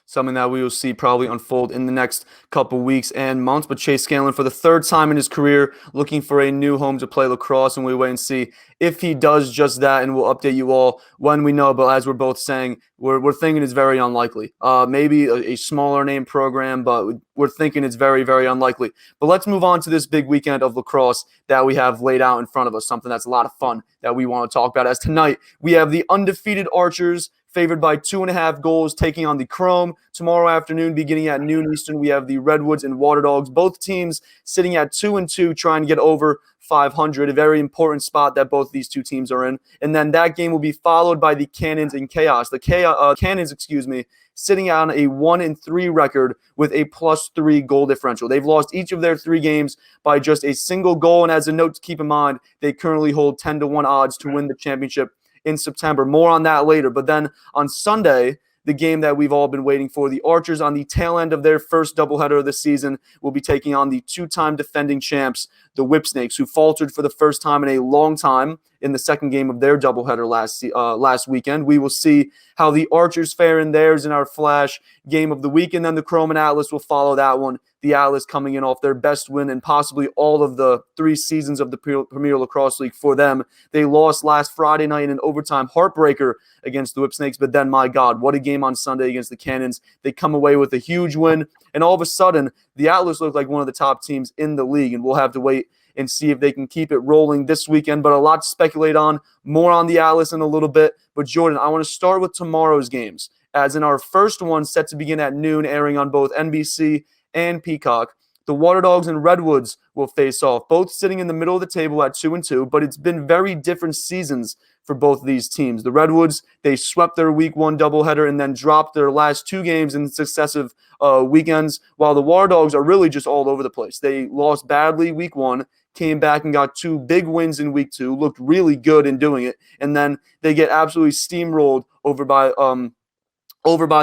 Something that we will see probably unfold in the next couple weeks and months. But Chase Scanlon, for the third time in his career, looking for a new home to play lacrosse, and we wait and see if he does just that, and we'll update you all when we know. But as we're both saying, we're thinking it's very unlikely. Maybe a smaller name program, but we're thinking it's very, very unlikely. But let's move on to this big weekend of lacrosse that we have laid out in front of us, something that's a lot of fun that we want to talk about. As tonight, we have the undefeated Archers, favored by 2.5 goals, taking on the Chrome. Tomorrow afternoon, beginning at noon Eastern, we have the Redwoods and Water Dogs. Both teams sitting at 2-2, trying to get over 500, a very important spot that both these two teams are in. And then that game will be followed by the Cannons and Chaos. The Cannons, sitting on a 1-3 record with a +3 goal differential. They've lost each of their 3 games by just a single goal. And as a note to keep in mind, they currently hold 10-1 odds to win the championship in September. More on that later. But then on Sunday, the game that we've all been waiting for, the Archers, on the tail end of their first doubleheader of the season, will be taking on the 2-time defending champs, the Whipsnakes, who faltered for the first time in a long time in the second game of their doubleheader last weekend. We will see how the Archers fare in theirs in our Flash game of the week, and then the Chrome and Atlas will follow that one. The Atlas coming in off their best win in possibly all of the 3 seasons of the Premier Lacrosse League for them. They lost last Friday night in an overtime heartbreaker against the Whipsnakes, but then, my God, what a game on Sunday against the Cannons. They come away with a huge win, and all of a sudden, the Atlas look like one of the top teams in the league, and we'll have to wait and see if they can keep it rolling this weekend. But a lot to speculate on. More on the Atlas in a little bit. But Jordan, I want to start with tomorrow's games, as in our first one set to begin at noon, airing on both NBC and Peacock. The Water Dogs and Redwoods will face off, both sitting in the middle of the table at 2-2, but it's been very different seasons for both of these teams. The Redwoods, they swept their week 1 doubleheader and then dropped their last 2 games in successive weekends, while the Water Dogs are really just all over the place. They lost badly week 1, came back and got 2 big wins in week 2, looked really good in doing it, and then they get absolutely steamrolled over by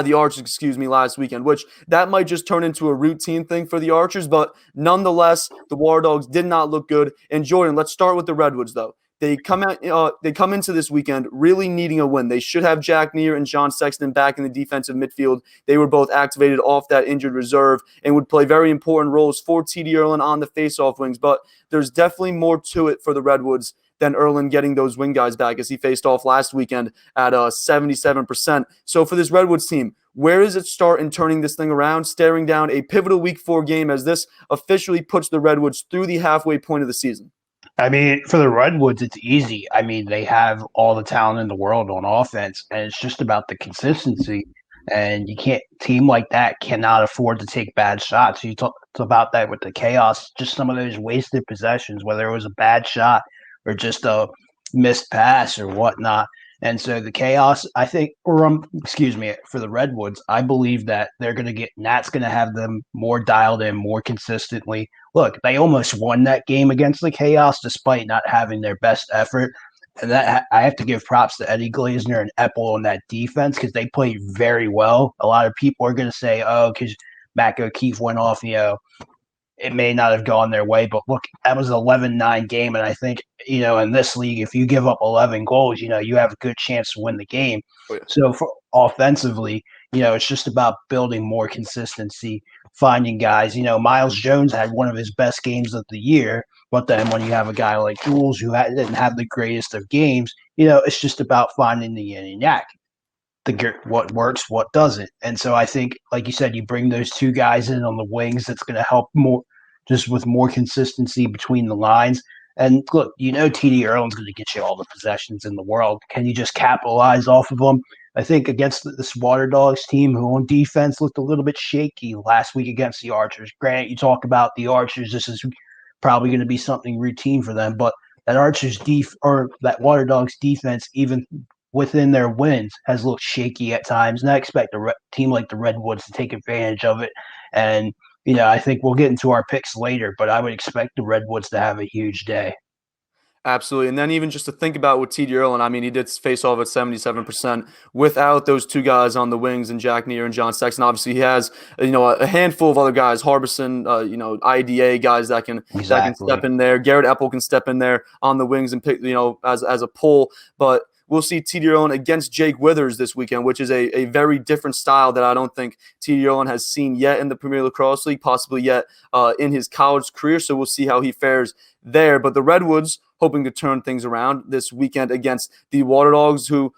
the Archers, last weekend, which that might just turn into a routine thing for the Archers, but nonetheless, the Water Dogs did not look good. And Jordan, let's start with the Redwoods, though. They come into this weekend really needing a win. They should have Jack Neer and John Sexton back in the defensive midfield. They were both activated off that injured reserve and would play very important roles for TD Erlin on the faceoff wings. But there's definitely more to it for the Redwoods than Erlin getting those wing guys back, as he faced off last weekend at 77%. So for this Redwoods team, where does it start in turning this thing around, staring down a pivotal week 4 game as this officially puts the Redwoods through the halfway point of the season? I mean, for the Redwoods, it's easy. I mean, they have all the talent in the world on offense, and it's just about the consistency. And you can't team like that cannot afford to take bad shots. You talked about that with the Chaos, just some of those wasted possessions, whether it was a bad shot or just a missed pass or whatnot. And so the Chaos, I think, for the Redwoods, I believe that they're going to get Nat's going to have them more dialed in, more consistently. Look, they almost won that game against the Chaos despite not having their best effort. And that I have to give props to Eddie Glazner and Epple on that defense because they played very well. A lot of people are going to say, oh, because Mac O'Keefe went off, it may not have gone their way, but look, that was an 11-9 game, and I think, in this league, if you give up 11 goals, you have a good chance to win the game. Oh, yeah. So for offensively, it's just about building more consistency, finding guys. Miles Jones had one of his best games of the year, but then when you have a guy like Jules who didn't have the greatest of games, it's just about finding the yin and yang. What works, what doesn't. And so I think, like you said, you bring those 2 guys in on the wings. That's going to help more, just with more consistency between the lines. And look, TD Erlin's going to get you all the possessions in the world. Can you just capitalize off of them? I think against this Water Dogs team, who on defense looked a little bit shaky last week against the Archers. Granted, you talk about the Archers, this is probably going to be something routine for them, but that that Water Dogs defense, even within their wins has looked shaky at times, and I expect a team like the Redwoods to take advantage of it. And I think we'll get into our picks later, but I would expect the Redwoods to have a huge day. Absolutely. And then even just to think about with TD Erlin, I mean, he did face off at 77% without those two guys on the wings and Jack Neer and John Sexton. Obviously, he has, a handful of other guys, Harbison, IDA guys that can step in there. Garrett Epple can step in there on the wings and pick, as a pull. But we'll see TD Erlin against Jake Withers this weekend, which is a very different style that I don't think TD Erlin has seen yet in the Premier Lacrosse League, possibly yet in his college career. So we'll see how he fares there. But the Redwoods hoping to turn things around this weekend against the Water Dogs, who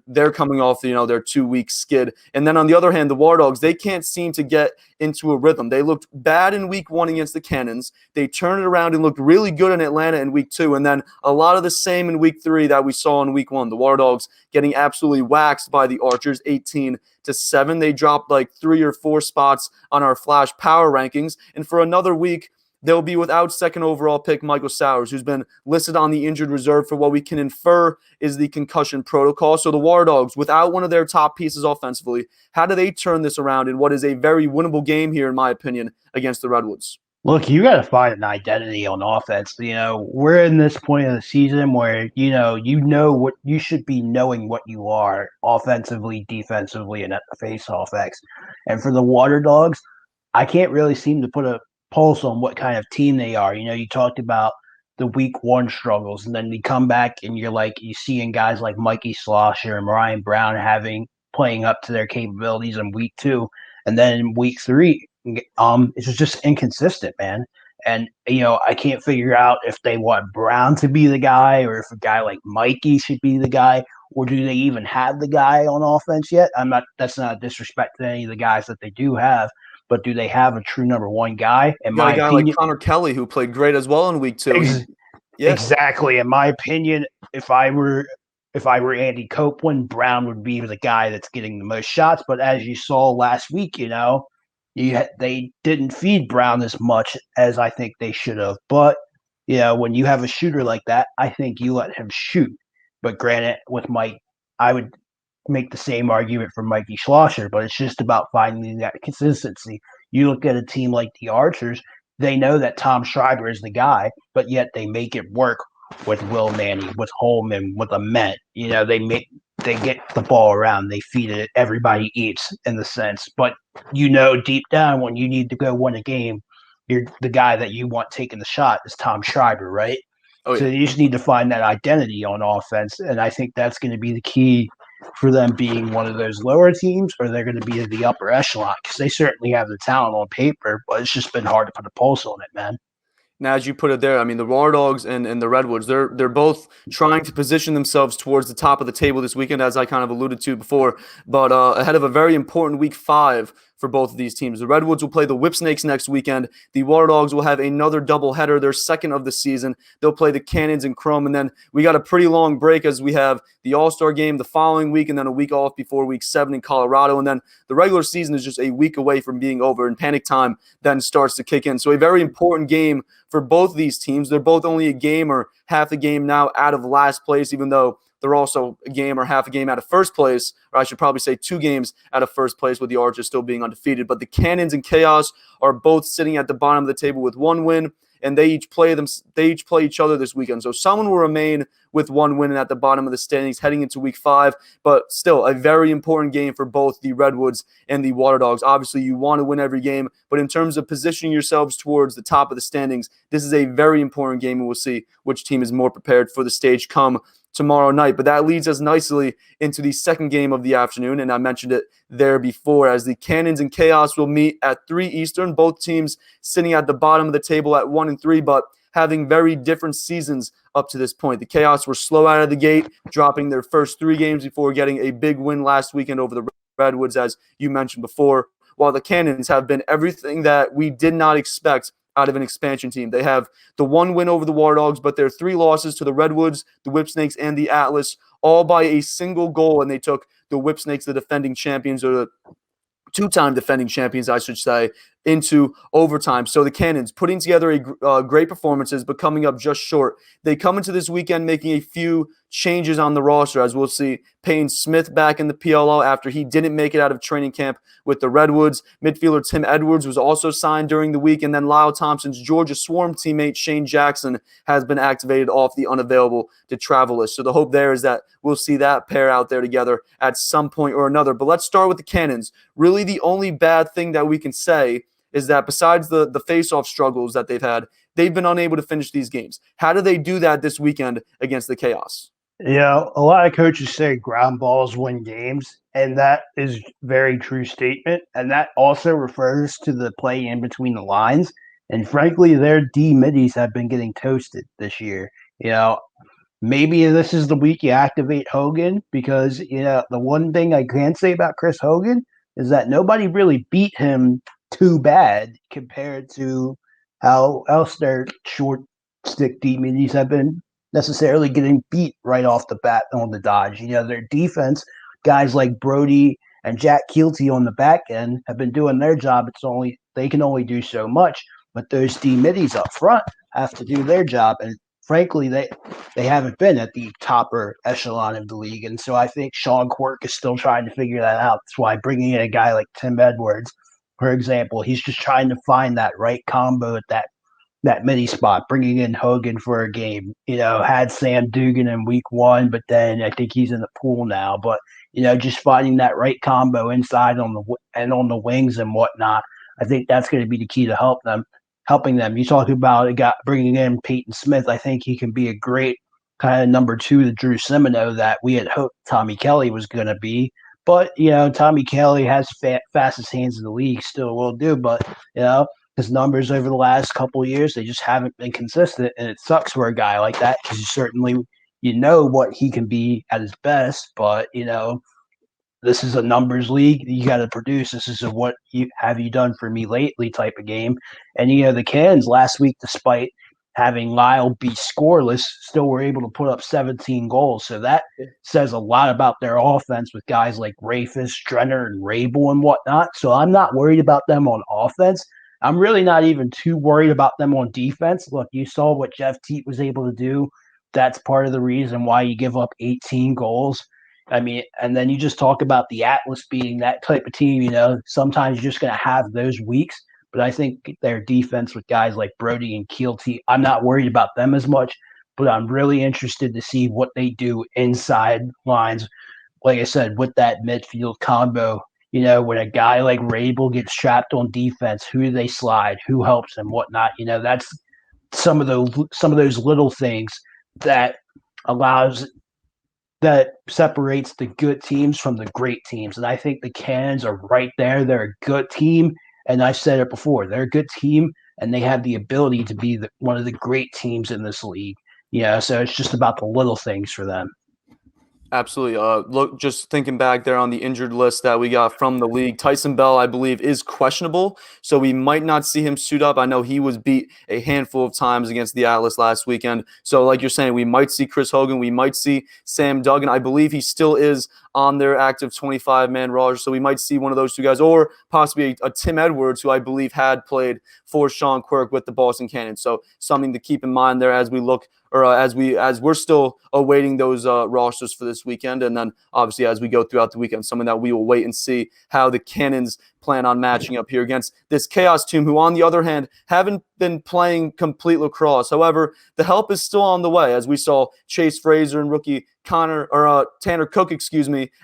they're coming off their 2-week skid. And then on the other hand, the Water Dogs, they can't seem to get into a rhythm. They looked bad in week 1 against the Cannons. They turned it around and looked really good in Atlanta in week 2. And then a lot of the same in week 3 that we saw in week 1. The Water Dogs getting absolutely waxed by the Archers, 18-7. They dropped like 3 or 4 spots on our Flash power rankings. And for another week, they'll be without second overall pick Michael Sowers, who's been listed on the injured reserve for what we can infer is the concussion protocol. So the Water Dogs, without one of their top pieces offensively, how do they turn this around in what is a very winnable game here, in my opinion, against the Redwoods? Look, you got to find an identity on offense. We're in this point of the season where, what you should be knowing what you are offensively, defensively, and at the face-off X. And for the Water Dogs, I can't really seem to put a pulse on what kind of team they are. You talked about the week 1 struggles, and then we come back and you seeing guys like Mikey Slosher and Ryan Brown playing up to their capabilities in week 2. And then in week 3, it's just inconsistent, man. And, I can't figure out if they want Brown to be the guy or if a guy like Mikey should be the guy, or do they even have the guy on offense yet? That's not a disrespect to any of the guys that they do have, but do they have a true number 1 guy? In my opinion, like Connor Kelly, who played great as well in week 2. Exactly. In my opinion, if I were Andy Copeland, Brown would be the guy that's getting the most shots. But as you saw last week, they didn't feed Brown as much as I think they should have. But when you have a shooter like that, I think you let him shoot. But granted, with Mike, I would make the same argument for Mikey Schlosser, but it's just about finding that consistency. You look at a team like the Archers, they know that Tom Schreiber is the guy, but yet they make it work with Will Manny, with Holman, with Ament. They get the ball around, they feed it, everybody eats in the sense. But deep down when you need to go win a game, the guy that you want taking the shot is Tom Schreiber, right? Oh, yeah. So you just need to find that identity on offense, and I think that's going to be the key for them being one of those lower teams, or they're going to be in the upper echelon, because they certainly have the talent on paper, but it's just been hard to put a pulse on it, man. Now, as you put it there, I mean, the Water Dogs and the Redwoods, they're both trying to position themselves towards the top of the table this weekend, as I kind of alluded to before, but ahead of a very important week 5 for both of these teams. The Redwoods will play the Whipsnakes next weekend. The Water Dogs will have another doubleheader, their second of the season. They'll play the Cannons and Chrome, and then we got a pretty long break as we have the All-Star game the following week and then a week off before week 7 in Colorado, and then the regular season is just a week away from being over, and panic time then starts to kick in. So a very important game for both of these teams. They're both only a game or half a game now out of last place, even though they're also a game or half a game out of first place, or I should probably say 2 games out of first place, with the Archers still being undefeated. But the Cannons and Chaos are both sitting at the bottom of the table with 1 win, and they each play each other this weekend. So someone will remain with 1 win and at the bottom of the standings heading into week 5, but still a very important game for both the Redwoods and the Water Dogs. Obviously, you want to win every game, but in terms of positioning yourselves towards the top of the standings, this is a very important game, and we'll see which team is more prepared for the stage come tomorrow night. But that leads us nicely into the second game of the afternoon, and I mentioned it there before, as the Cannons and Chaos will meet at 3 Eastern. Both teams sitting at the bottom of the table at 1-3, but having very different seasons up to this point. The Chaos were slow out of the gate, dropping their first 3 games before getting a big win last weekend over the Redwoods, as you mentioned before, while the Cannons have been everything that we did not expect out of an expansion team. They have the 1 win over the Water Dogs, but their 3 losses to the Redwoods, the Whipsnakes, and the Atlas, all by a single goal, and they took the Whipsnakes, the defending champions, or the 2-time defending champions, I should say, into overtime. So the Cannons putting together great performances, but coming up just short. They come into this weekend making a few changes on the roster, as we'll see Payne Smith back in the PLL after he didn't make it out of training camp with the Redwoods. Midfielder Tim Edwards was also signed during the week, and then Lyle Thompson's Georgia Swarm teammate Shane Jackson has been activated off the unavailable to travel list. So the hope there is that we'll see that pair out there together at some point or another. But let's start with the Cannons. Really the only bad thing that we can say is that besides the face-off struggles that they've had, they've been unable to finish these games. How do they do that this weekend against the Chaos? Yeah, a lot of coaches say ground balls win games, and that is a very true statement. And that also refers to the play in between the lines. And frankly, their D middies have been getting toasted this year. Maybe this is the week you activate Hogan because, the one thing I can say about Chris Hogan is that nobody really beat him too bad compared to how else their short stick D middies have been necessarily getting beat right off the bat on the dodge. Their defense, guys like Brody and Jack Keelty on the back end have been doing their job. They can only do so much, but those D middies up front have to do their job. And frankly, they haven't been at the topper echelon of the league. And so I think Sean Quirk is still trying to figure that out. That's why bringing in a guy like Tim Edwards, for example, he's just trying to find that right combo at that midi spot, bringing in Hogan for a game. Had Sam Dugan in week 1, but then I think he's in the pool now. But, just finding that right combo inside on the wings and whatnot, I think that's going to be the key to helping them. You talk about bringing in Peyton Smith. I think he can be a great kind of number 2 to Drew Semino that we had hoped Tommy Kelly was going to be. But, Tommy Kelly has fastest hands in the league, still will do. But, his numbers over the last couple of years, they just haven't been consistent. And it sucks for a guy like that because you know what he can be at his best. But, this is a numbers league. You got to produce. This is a what have you done for me lately type of game. And, the Cans last week, despite having Lyle be scoreless, still were able to put up 17 goals. So that says a lot about their offense with guys like Rafus, Drenner, and Rabel and whatnot. So I'm not worried about them on offense. I'm really not even too worried about them on defense. Look, you saw what Jeff Teat was able to do. That's part of the reason why you give up 18 goals. I mean, and then you just talk about the Atlas being that type of team, sometimes you're just going to have those weeks. But I think their defense with guys like Brody and Keelty, I'm not worried about them as much, but I'm really interested to see what they do inside lines. Like I said, with that midfield combo, when a guy like Rabel gets trapped on defense, who do they slide, who helps him, whatnot. That's some of those little things that separates the good teams from the great teams. And I think the Cannons are right there. They're a good team. And I've said it before, they're a good team and they have the ability to be one of the great teams in this league. So it's just about the little things for them. Absolutely. Look, just thinking back there on the injured list that we got from the league, Tyson Bell, I believe, is questionable, so we might not see him suit up. I know he was beat a handful of times against the Atlas last weekend. So like you're saying, we might see Chris Hogan, we might see Sam Duggan. I believe he still is on their active 25-man roster, so we might see one of those two guys, or possibly a Tim Edwards, who I believe had played for Sean Quirk with the Boston Cannons. So something to keep in mind there as we look, or as we're still awaiting those rosters for this weekend, and then obviously as we go throughout the weekend, something that we will wait and see how the Cannons plan on matching up here against this Chaos team, who on the other hand haven't been playing complete lacrosse. However, the help is still on the way, as we saw Chase Fraser and rookie Tanner Cook,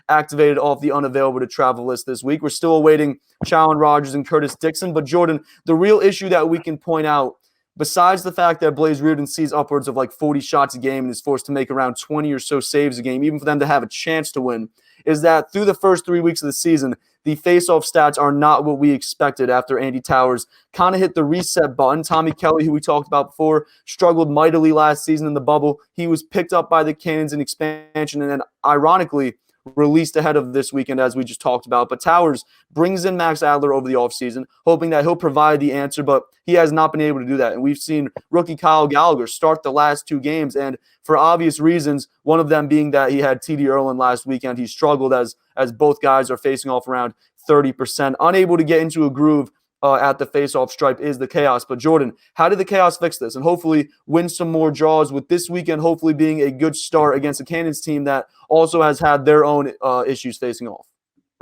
activated off the unavailable to travel list this week. We're still awaiting Challen Rogers and Curtis Dixon, but Jordan, the real issue that we can point out, besides the fact that Blaze Reardon sees upwards of like 40 shots a game and is forced to make around 20 or so saves a game, even for them to have a chance to win, is that through the first 3 weeks of the season, the face-off stats are not what we expected after Andy Towers kind of hit the reset button. Tommy Kelly, who we talked about before, struggled mightily last season in the bubble. He was picked up by the Cannons in expansion and then, ironically, released ahead of this weekend, as we just talked about. But Towers brings in Max Adler over the offseason, hoping that he'll provide the answer, but he has not been able to do that. And we've seen rookie Kyle Gallagher start the last 2 games, and for obvious reasons, one of them being that he had TD Erlin last weekend. He struggled as both guys are facing off around 30%, unable to get into a groove at the face-off stripe is the Chaos. But Jordan, how did the Chaos fix this and hopefully win some more draws with this weekend hopefully being a good start against the Cannons team that also has had their own issues facing off?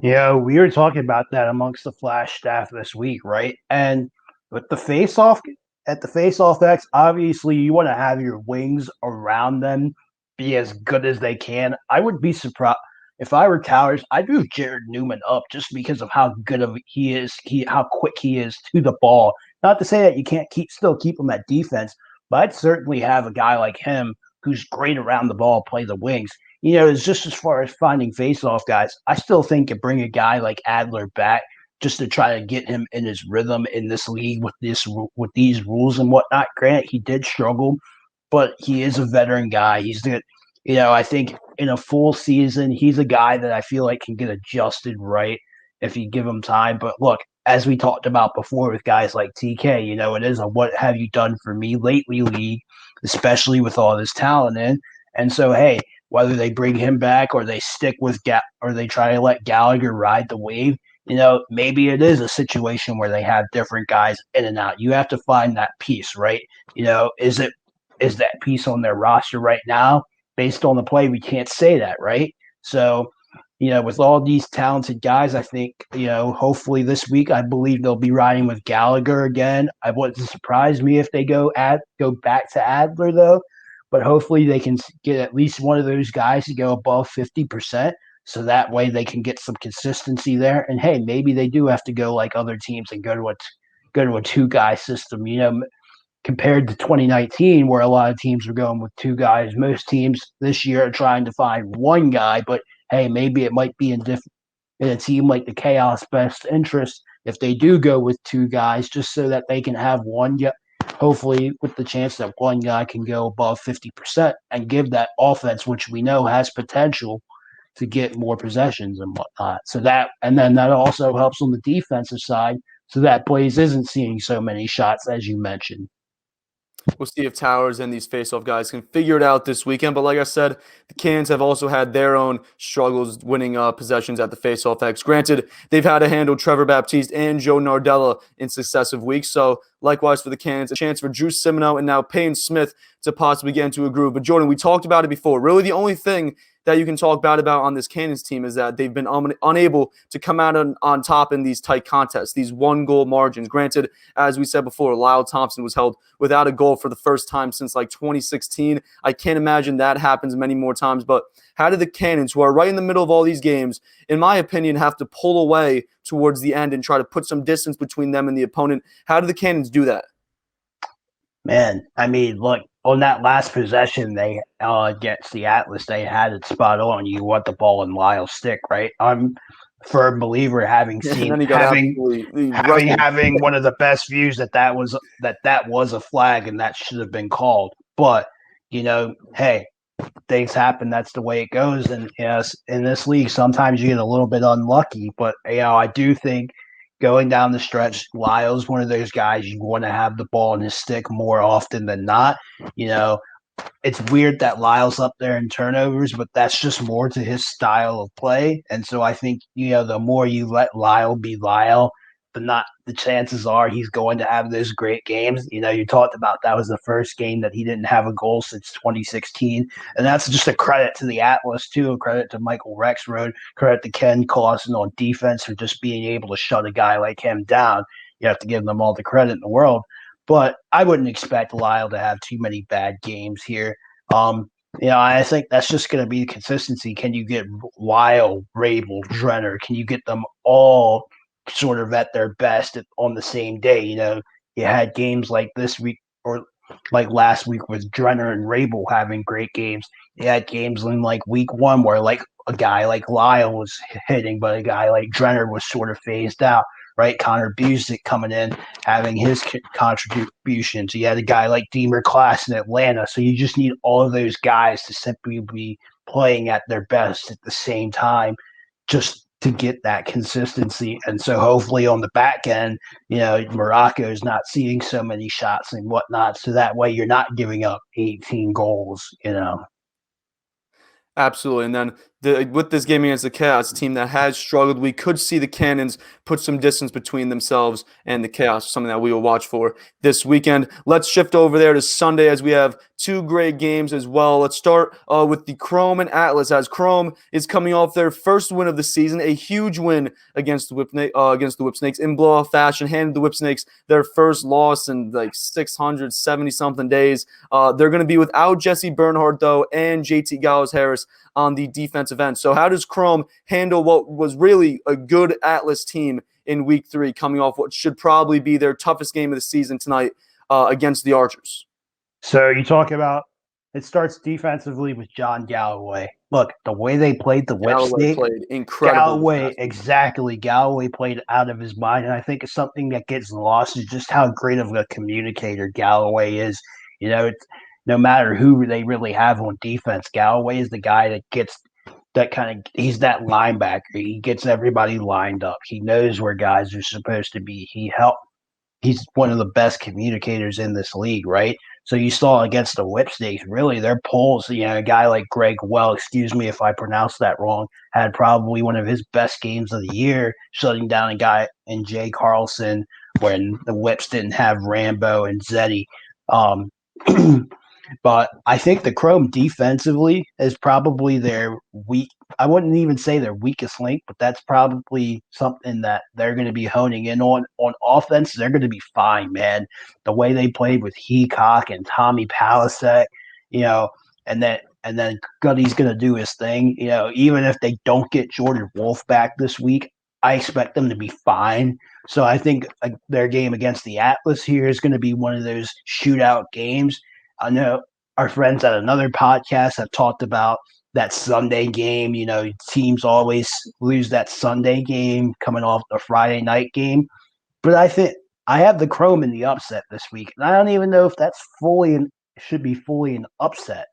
Yeah, we were talking about that amongst the Flash staff this week, right? And with the face-off at the face-off X, obviously you want to have your wings around them be as good as they can. I would be surprised if I were Towers. I'd move Jared Newman up just because of how good of he is, how quick he is to the ball. Not to say that you can't still keep him at defense, but I'd certainly have a guy like him who's great around the ball play the wings. It's just as far as finding face-off guys, I still think to bring a guy like Adler back just to try to get him in his rhythm in this league with these rules and whatnot. Granted, he did struggle, but he is a veteran guy. He's good. I think in a full season, he's a guy that I feel like can get adjusted right if you give him time. But look, as we talked about before with guys like TK, it is a what have you done for me lately league, especially with all this talent in. And so, hey, whether they bring him back or they stick with or they try to let Gallagher ride the wave, maybe it is a situation where they have different guys in and out. You have to find that piece, right? Is that piece on their roster right now? Based on the play, we can't say that, right? So, with all these talented guys, I think, hopefully this week, I believe they'll be riding with Gallagher again. I wouldn't surprise me if they go back to Adler though. But hopefully they can get at least one of those guys to go above 50%. So that way they can get some consistency there. And hey, maybe they do have to go like other teams and go to a two-guy system, compared to 2019 where a lot of teams were going with two guys. Most teams this year are trying to find one guy, but hey, maybe it might be in a team like the Chaos best interest if they do go with two guys just so that they can have one hopefully with the chance that one guy can go above 50% and give that offense, which we know has potential to get more possessions and whatnot. And then that also helps on the defensive side so that Blaze isn't seeing so many shots as you mentioned. We'll see if Towers and these face-off guys can figure it out this weekend. But like I said, the Cans have also had their own struggles winning possessions at the face-off X. Granted, they've had to handle Trevor Baptiste and Joe Nardella in successive weeks. So likewise for the Cans, a chance for Drew Simino and now Payne Smith to possibly get into a groove. But Jordan, we talked about it before. Really the only thing that you can talk bad about on this Cannons team is that they've been unable to come out on top in these tight contests, these one-goal margins. Granted, as we said before, Lyle Thompson was held without a goal for the first time since like 2016. I can't imagine that happens many more times. But how did the Cannons, who are right in the middle of all these games, in my opinion, have to pull away towards the end and try to put some distance between them and the opponent? How did the Cannons do that? Man, I mean, look, on that last possession they against the Atlas, they had it spot on. You want the ball in Lyle's stick, right? I'm a firm believer, having seen having one of the best views that was a flag and that should have been called. But hey, things happen. That's the way it goes. And in this league, sometimes you get a little bit unlucky. But I do think going down the stretch, Lyle's one of those guys you want to have the ball in his stick more often than not. It's weird that Lyle's up there in turnovers, but that's just more to his style of play. And so I think, the more you let Lyle be Lyle, the chances are he's going to have those great games. You talked about that was the first game that he didn't have a goal since 2016. And that's just a credit to the Atlas, too. A credit to Michael Rexroad, credit to Ken Clausen on defense for just being able to shut a guy like him down. You have to give them all the credit in the world. But I wouldn't expect Lyle to have too many bad games here. I think that's just going to be consistency. Can you get Lyle, Rabel, Drenner? Can you get them all sort of at their best on the same day? You had games like this week or like last week with Drenner and Rabel having great games. You had games in like week one where like a guy like Lyle was hitting, but a guy like Drenner was sort of phased out. Right, Connor Busick coming in, having his contributions. You had a guy like Deemer Class in Atlanta. So you just need all of those guys to simply be playing at their best at the same time just to get that consistency. And so hopefully on the back end, Morocco is not seeing so many shots and whatnot. So that way you're not giving up 18 goals. Absolutely. And then with this game against the Chaos, a team that has struggled, we could see the Cannons put some distance between themselves and the Chaos, something that we will watch for this weekend. Let's shift over there to Sunday as we have two great games as well. Let's start with the Chrome and Atlas, as Chrome is coming off their first win of the season, a huge win against the Whip Snakes in blowout fashion, handed the Whip Snakes their first loss in like 670-something days. They're going to be without Jesse Bernhardt, though, and JT Gallows-Harris on the defensive end. So how does Chrome handle what was really a good Atlas team in week 3, coming off what should probably be their toughest game of the season tonight against the Archers? So you talk about it starts defensively with John Galloway. Look, the way they played the Whip Snake, played incredible. Galloway played out of his mind, and I think it's something that gets lost is just how great of a communicator Galloway is. You know, it's, no matter who they really have on defense, Galloway is the guy that gets that he's that linebacker. He gets everybody lined up. He knows where guys are supposed to be. He's one of the best communicators in this league, right? So you saw against the Whip Snakes, really, their polls, a guy like Greg Well, excuse me if I pronounced that wrong, had probably one of his best games of the year, shutting down a guy in Jay Carlson when the Whips didn't have Rambo and Zeddy. But I think the Chrome defensively is probably their weak. I wouldn't even say their weakest link, but that's probably something that they're going to be honing in on. On offense, they're going to be fine, man. The way they played with Heacock and Tommy Palasek, and then Gutty's going to do his thing. Even if they don't get Jordan Wolf back this week, I expect them to be fine. So I think their game against the Atlas here is going to be one of those shootout games. I know our friends at another podcast have talked about that Sunday game. Teams always lose that Sunday game coming off the Friday night game. But I think I have the Chrome in the upset this week. And I don't even know if that's should be fully an upset.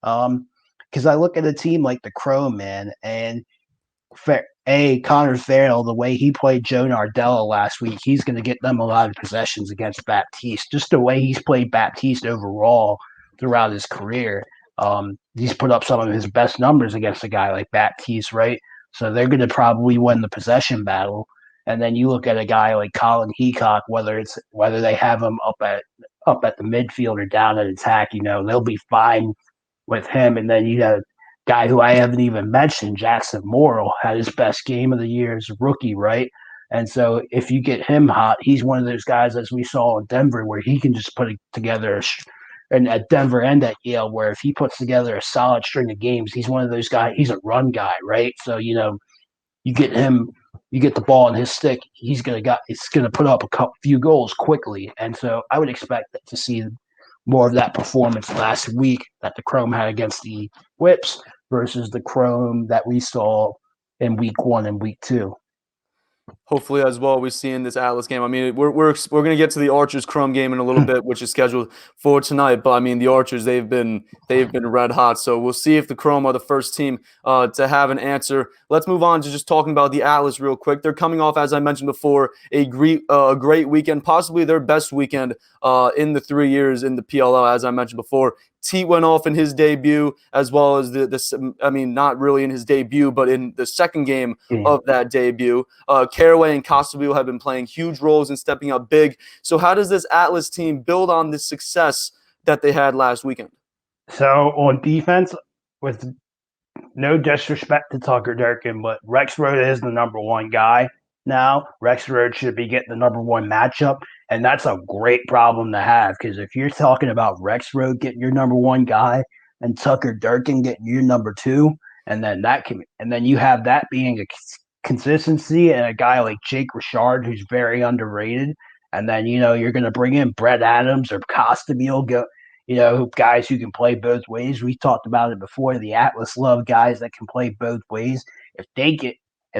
Because I look at a team like the Chrome, man, and Connor Farrell, the way he played Joe Nardella last week, he's going to get them a lot of possessions against Baptiste. Just the way he's played Baptiste overall throughout his career. He's put up some of his best numbers against a guy like Baptiste, right? So they're going to probably win the possession battle. And then you look at a guy like Colin Heacock, whether they have him up at the midfield or down at attack, they'll be fine with him. And then you got guy who I haven't even mentioned, Jackson Morrill, had his best game of the year as a rookie, right? And so if you get him hot, he's one of those guys, as we saw in Denver, where he can just put it together, and at Denver and at Yale, where if he puts together a solid string of games, he's one of those guys, he's a run guy, right? So, you get him, you get the ball in his stick, it's going to put up few goals quickly. And so I would expect to see more of that performance last week that the Chrome had against the Whips versus the Chrome that we saw in week 1 and week 2. Hopefully, as well, we see in this Atlas game. I mean, we're going to get to the Archers Chrome game in a little bit, which is scheduled for tonight. But I mean, the Archers they've been red hot. So we'll see if the Chrome are the first team to have an answer. Let's move on to just talking about the Atlas real quick. They're coming off, as I mentioned before, a great weekend, possibly their best weekend in the 3 years in the PLL, as I mentioned before. Teat went off in his debut, as well as not really in his debut, but in the second game of that debut. Caraway and Costabile have been playing huge roles and stepping up big. So how does this Atlas team build on the success that they had last weekend? So on defense, with no disrespect to Tucker Durkin, but Rexroad is the number one guy now. Rexroad should be getting the number one matchup. And that's a great problem to have, because if you're talking about Rexroad getting your number one guy and Tucker Durkin getting your number 2, and then you have that being a consistency, and a guy like Jake Richard who's very underrated, and then you're going to bring in Brett Adams or Costabile, guys who can play both ways. We talked about it before. The Atlas love guys that can play both ways. If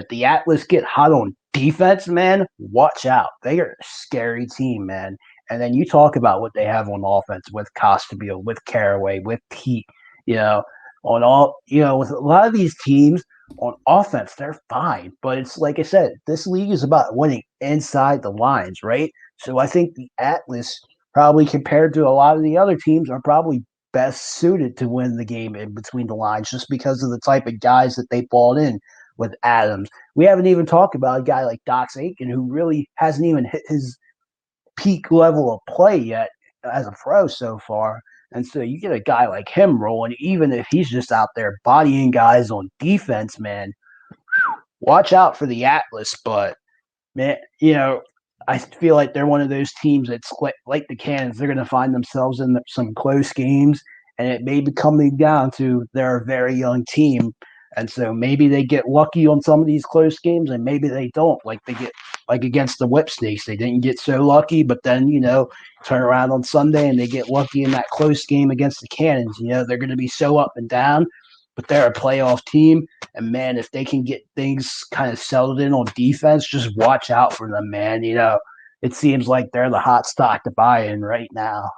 the Atlas get hot on defense, man, watch out. They are a scary team, man. And then you talk about what they have on offense with Costabile, with Caraway, with Pete, with a lot of these teams on offense, they're fine. But it's like I said, this league is about winning inside the lines, right? So I think the Atlas, probably compared to a lot of the other teams, are probably best suited to win the game in between the lines just because of the type of guys that they brought in with Adams. We haven't even talked about a guy like Dox Aiken, who really hasn't even hit his peak level of play yet as a pro so far. And so you get a guy like him rolling, even if he's just out there bodying guys on defense, man. Watch out for the Atlas, but man, I feel like they're one of those teams that's like the Cannons. They're going to find themselves in some close games, and it may be coming down to they're a very young team. And so maybe they get lucky on some of these close games, and maybe they don't. Like they get like against the Whip Snakes, they didn't get so lucky, but then turn around on Sunday and they get lucky in that close game against the Cannons. They're going to be so up and down, but they're a playoff team. And man, if they can get things kind of settled in on defense, just watch out for them, man. It seems like they're the hot stock to buy in right now.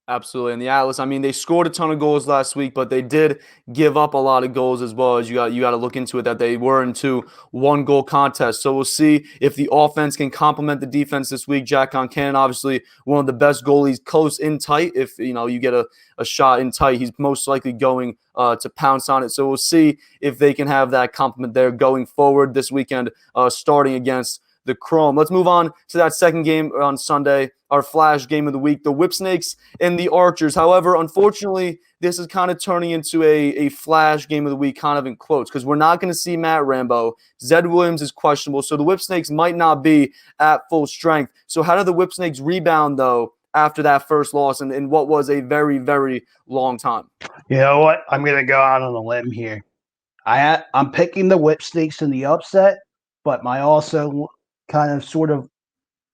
Absolutely. And the Atlas, I mean, they scored a ton of goals last week, but they did give up a lot of goals as well. As you got to look into it, that they were in 2 1-goal contests. So we'll see if the offense can complement the defense this week. Jack Concannon, obviously one of the best goalies close in tight. If you get a shot in tight, he's most likely going to pounce on it. So we'll see if they can have that complement there going forward this weekend, starting against the Chrome. Let's move on to that second game on Sunday, our Flash game of the week, the Whip Snakes and the Archers. However, unfortunately, this is kind of turning into a Flash game of the week, kind of in quotes, because we're not going to see Matt Rambo. Zed Williams is questionable, so the Whip Snakes might not be at full strength. So how did the Whip Snakes rebound, though, after that first loss in what was a very, very long time? You know what? I'm going to go out on a limb here. I'm picking the Whip Snakes in the upset, but my also kind of sort of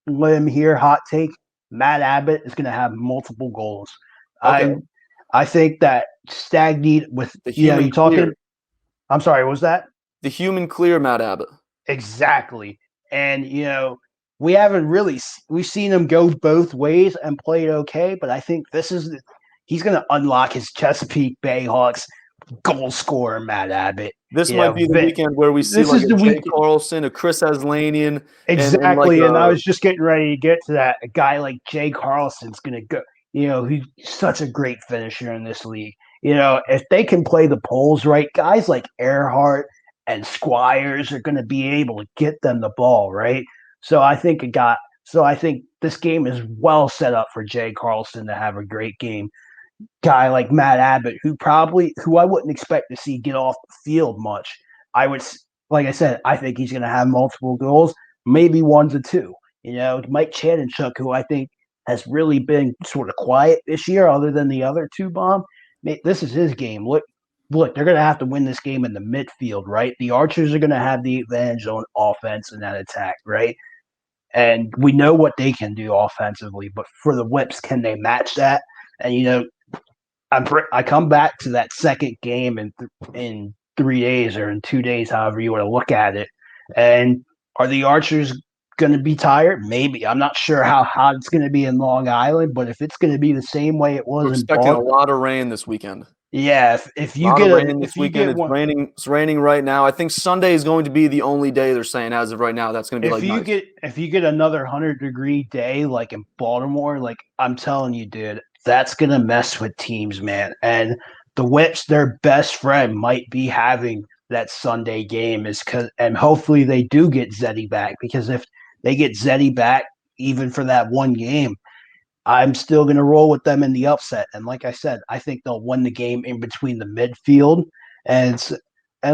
limb here, hot take, Matt Abbott is going to have multiple goals. Okay. I think that Stagnate with the human you talking. clear. I'm sorry, what was that? The human clear Matt Abbott. Exactly, and we haven't really we've seen him go both ways and play it okay, but I think he's going to unlock his Chesapeake Bay Hawks goal scorer, Matt Abbott. This might be the weekend where we see like a Jay Carlson, a Chris Aslanian. Exactly, and I was just getting ready to get to that. A guy like Jay Carlson's going to go. He's such a great finisher in this league. If they can play the poles right, guys like Earhart and Squires are going to be able to get them the ball, right? So I think this game is well set up for Jay Carlson to have a great game. Guy like Matt Abbott, who I wouldn't expect to see get off the field much. Like I said, I think he's going to have multiple goals, maybe 1 to 2. Mike Chanenchuk, who I think has really been sort of quiet this year, other than the other 2 bomb. This is his game. Look, they're going to have to win this game in the midfield, right? The Archers are going to have the advantage on offense in that attack, right? And we know what they can do offensively, but for the Whips, can they match that? And I come back to that second game in 3 days or in 2 days, however you want to look at it. And are the Archers going to be tired? Maybe. I'm not sure how hot it's going to be in Long Island, but if it's going to be the same way it was We're expecting a lot of rain this weekend. Yeah, if you get rain this weekend, it's raining right now. I think Sunday is going to be the only day they're saying as of right now. That's going to be if you get another 100-degree day like in Baltimore, like I'm telling you, dude, that's going to mess with teams, man. And the Whips, their best friend, might be having that Sunday game and hopefully they do get Zeddy back, because if they get Zeddy back, even for that one game, I'm still going to roll with them in the upset. And like I said, I think they'll win the game in between the midfield. And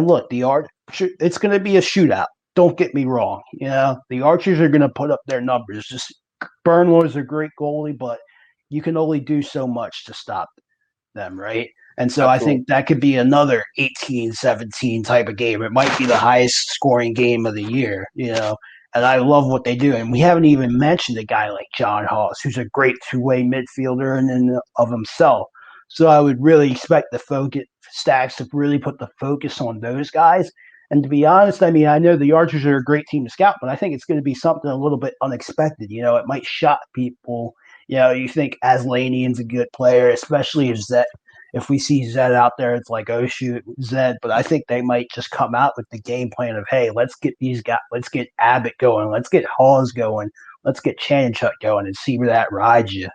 look, it's going to be a shootout. Don't get me wrong. The Archers are going to put up their numbers. Burnlow's a great goalie, but you can only do so much to stop them, right? And so Absolutely. I think that could be another 18-17 type of game. It might be the highest scoring game of the year, and I love what they do. And we haven't even mentioned a guy like John Haas, who's a great two-way midfielder in and of himself. So I would really expect the Stacks to really put the focus on those guys. And to be honest, I mean, I know the Archers are a great team to scout, but I think it's going to be something a little bit unexpected. It might shock people. You think Aslanian's a good player, especially if we see Zed out there, it's like, oh shoot, Zed. But I think they might just come out with the game plan of, hey, let's get these guys, let's get Abbott going, let's get Hawes going, let's get Chanenchuk going, and see where that rides you.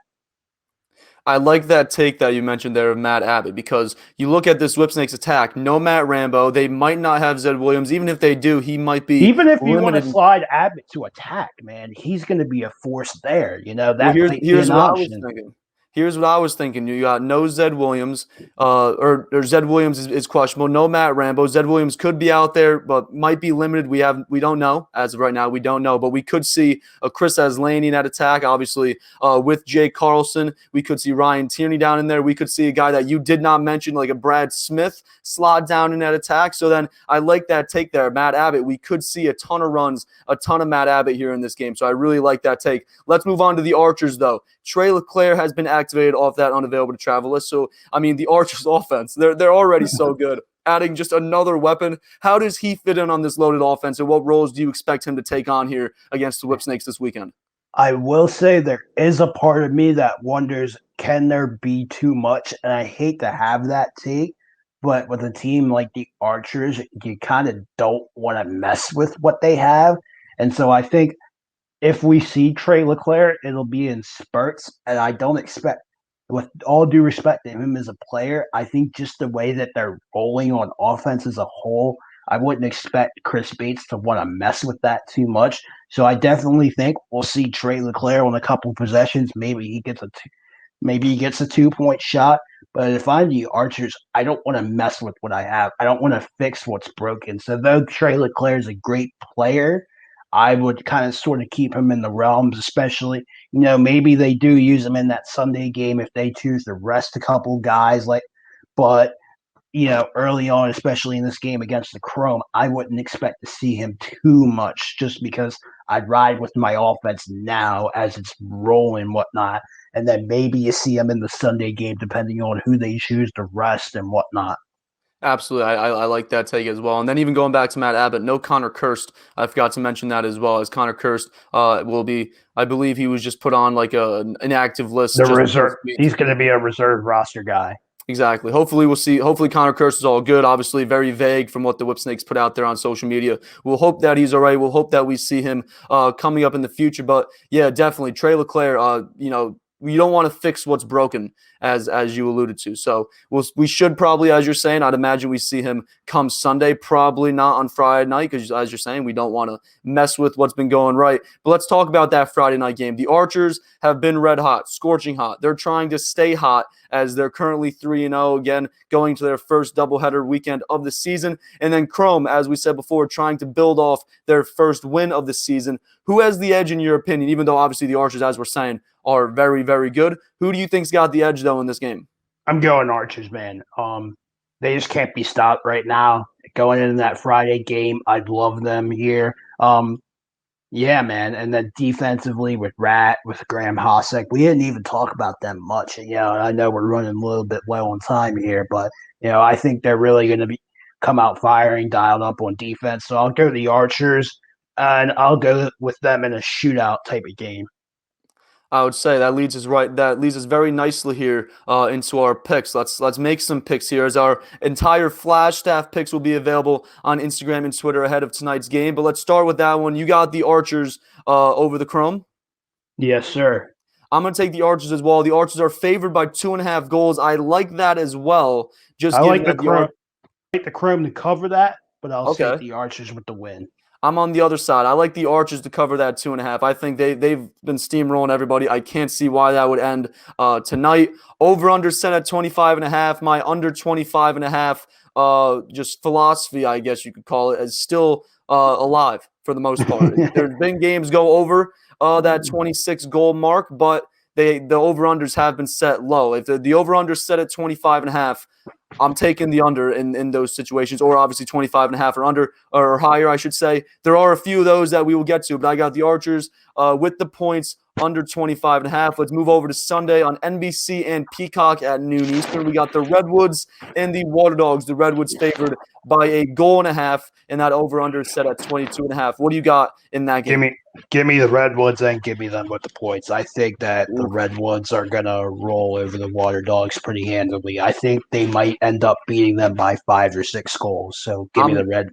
I like that take that you mentioned there of Matt Abbott, because you look at this Whipsnakes attack, no Matt Rambo. They might not have Zed Williams. Even if they do, he might be Even if you want to limited. slide Abbott to attack, man, he's going to be a force there. Well, That might be here's an what I was option. thinking. Here's what I was thinking. You got no Zed Williams, or Zed Williams is questionable. No Matt Rambo. Zed Williams could be out there, but might be limited. We don't know as of right now. We don't know, but we could see a Chris Aslanian at attack. Obviously, with Jay Carlson, we could see Ryan Tierney down in there. We could see a guy that you did not mention, like a Brad Smith, slot down in that attack. So then I like that take there, Matt Abbott. We could see a ton of runs, a ton of Matt Abbott here in this game. So I really like that take. Let's move on to the Archers, though. Trey LeClaire has been activated off that unavailable to travel list. So, I mean, the Archers offense, they're already so good. Adding just another weapon, how does he fit in on this loaded offense, and what roles do you expect him to take on here against the Whipsnakes this weekend? I will say there is a part of me that wonders, can there be too much? And I hate to have that take, but with a team like the Archers, you kind of don't want to mess with what they have. And so I think if we see Trey LeClaire, it'll be in spurts. And I don't expect, with all due respect to him as a player, I think just the way that they're rolling on offense as a whole, I wouldn't expect Chris Bates to want to mess with that too much. So I definitely think we'll see Trey LeClaire on a couple possessions. Maybe he gets a 2-point shot. But if I'm the Archers, I don't want to mess with what I have. I don't want to fix what's broken. So though Trey LeClaire is a great player, I would kind of sort of keep him in the realms, especially, maybe they do use him in that Sunday game if they choose to rest a couple guys. But early on, especially in this game against the Chrome, I wouldn't expect to see him too much just because I'd ride with my offense now as it's rolling and whatnot. And then maybe you see him in the Sunday game, depending on who they choose to rest and whatnot. Absolutely. I like that take as well. And then even going back to Matt Abbott, no Connor Kirst. I forgot to mention that as well, as Connor Kirst will be, I believe he was just put on like an inactive list. The reserve. He's going to be a reserve roster guy. Exactly. Hopefully we'll see. Hopefully Connor Kirst is all good. Obviously very vague from what the Whipsnakes put out there on social media. We'll hope that he's all right. We'll hope that we see him coming up in the future. But yeah, definitely Trey LeClaire, we don't want to fix what's broken, as you alluded to. So we should probably, as you're saying, I'd imagine we see him come Sunday, probably not on Friday night, because as you're saying, we don't want to mess with what's been going right. But let's talk about that Friday night game. The Archers have been red hot, scorching hot. They're trying to stay hot as they're currently 3-0, again, going to their first doubleheader weekend of the season. And then Chrome, as we said before, trying to build off their first win of the season. Who has the edge in your opinion, even though obviously the Archers, as we're saying, are very, very good? Who do you think's got the edge, though, in this game? I'm going Archers, man. They just can't be stopped right now. Going into that Friday game, I'd love them here. Yeah, man. And then defensively with Rat, with Graham Hossack, we didn't even talk about them much. I know we're running a little bit low on time here, but I think they're really going to come out firing, dialed up on defense. So I'll go the Archers, and I'll go with them in a shootout type of game. I would say that leads us right. That leads us very nicely here into our picks. Let's make some picks here, as our entire Flash staff picks will be available on Instagram and Twitter ahead of tonight's game. But let's start with that one. You got the Archers over the Chrome. Yes, sir. I'm going to take the Archers as well. The Archers are favored by 2.5 goals. I like that as well. I like the Chrome to cover that, but I'll take the Archers with the win. I'm on the other side. I like the Archers to cover that 2.5. I think they've been steamrolling everybody. I can't see why that would end tonight. Over-under set at 25.5. My under 25.5 just philosophy, I guess you could call it, is still alive for the most part. There's been games go over that 26 goal mark, but the over-unders have been set low. If the over-under set at 25.5, I'm taking the under in those situations, or obviously 25.5 or under or higher, I should say. There are a few of those that we will get to, but I got the Archers with the points under 25.5. Let's move over to Sunday on NBC and Peacock at noon Eastern. We got the Redwoods and the Water Dogs. The Redwoods favored by 1.5 goals, and that over-under set at 22.5. What do you got in that game? Give me the Redwoods and give me them with the points. I think that the Redwoods are going to roll over the Water Dogs pretty handily. I think they might end up beating them by 5 or 6 goals. So give me the Red.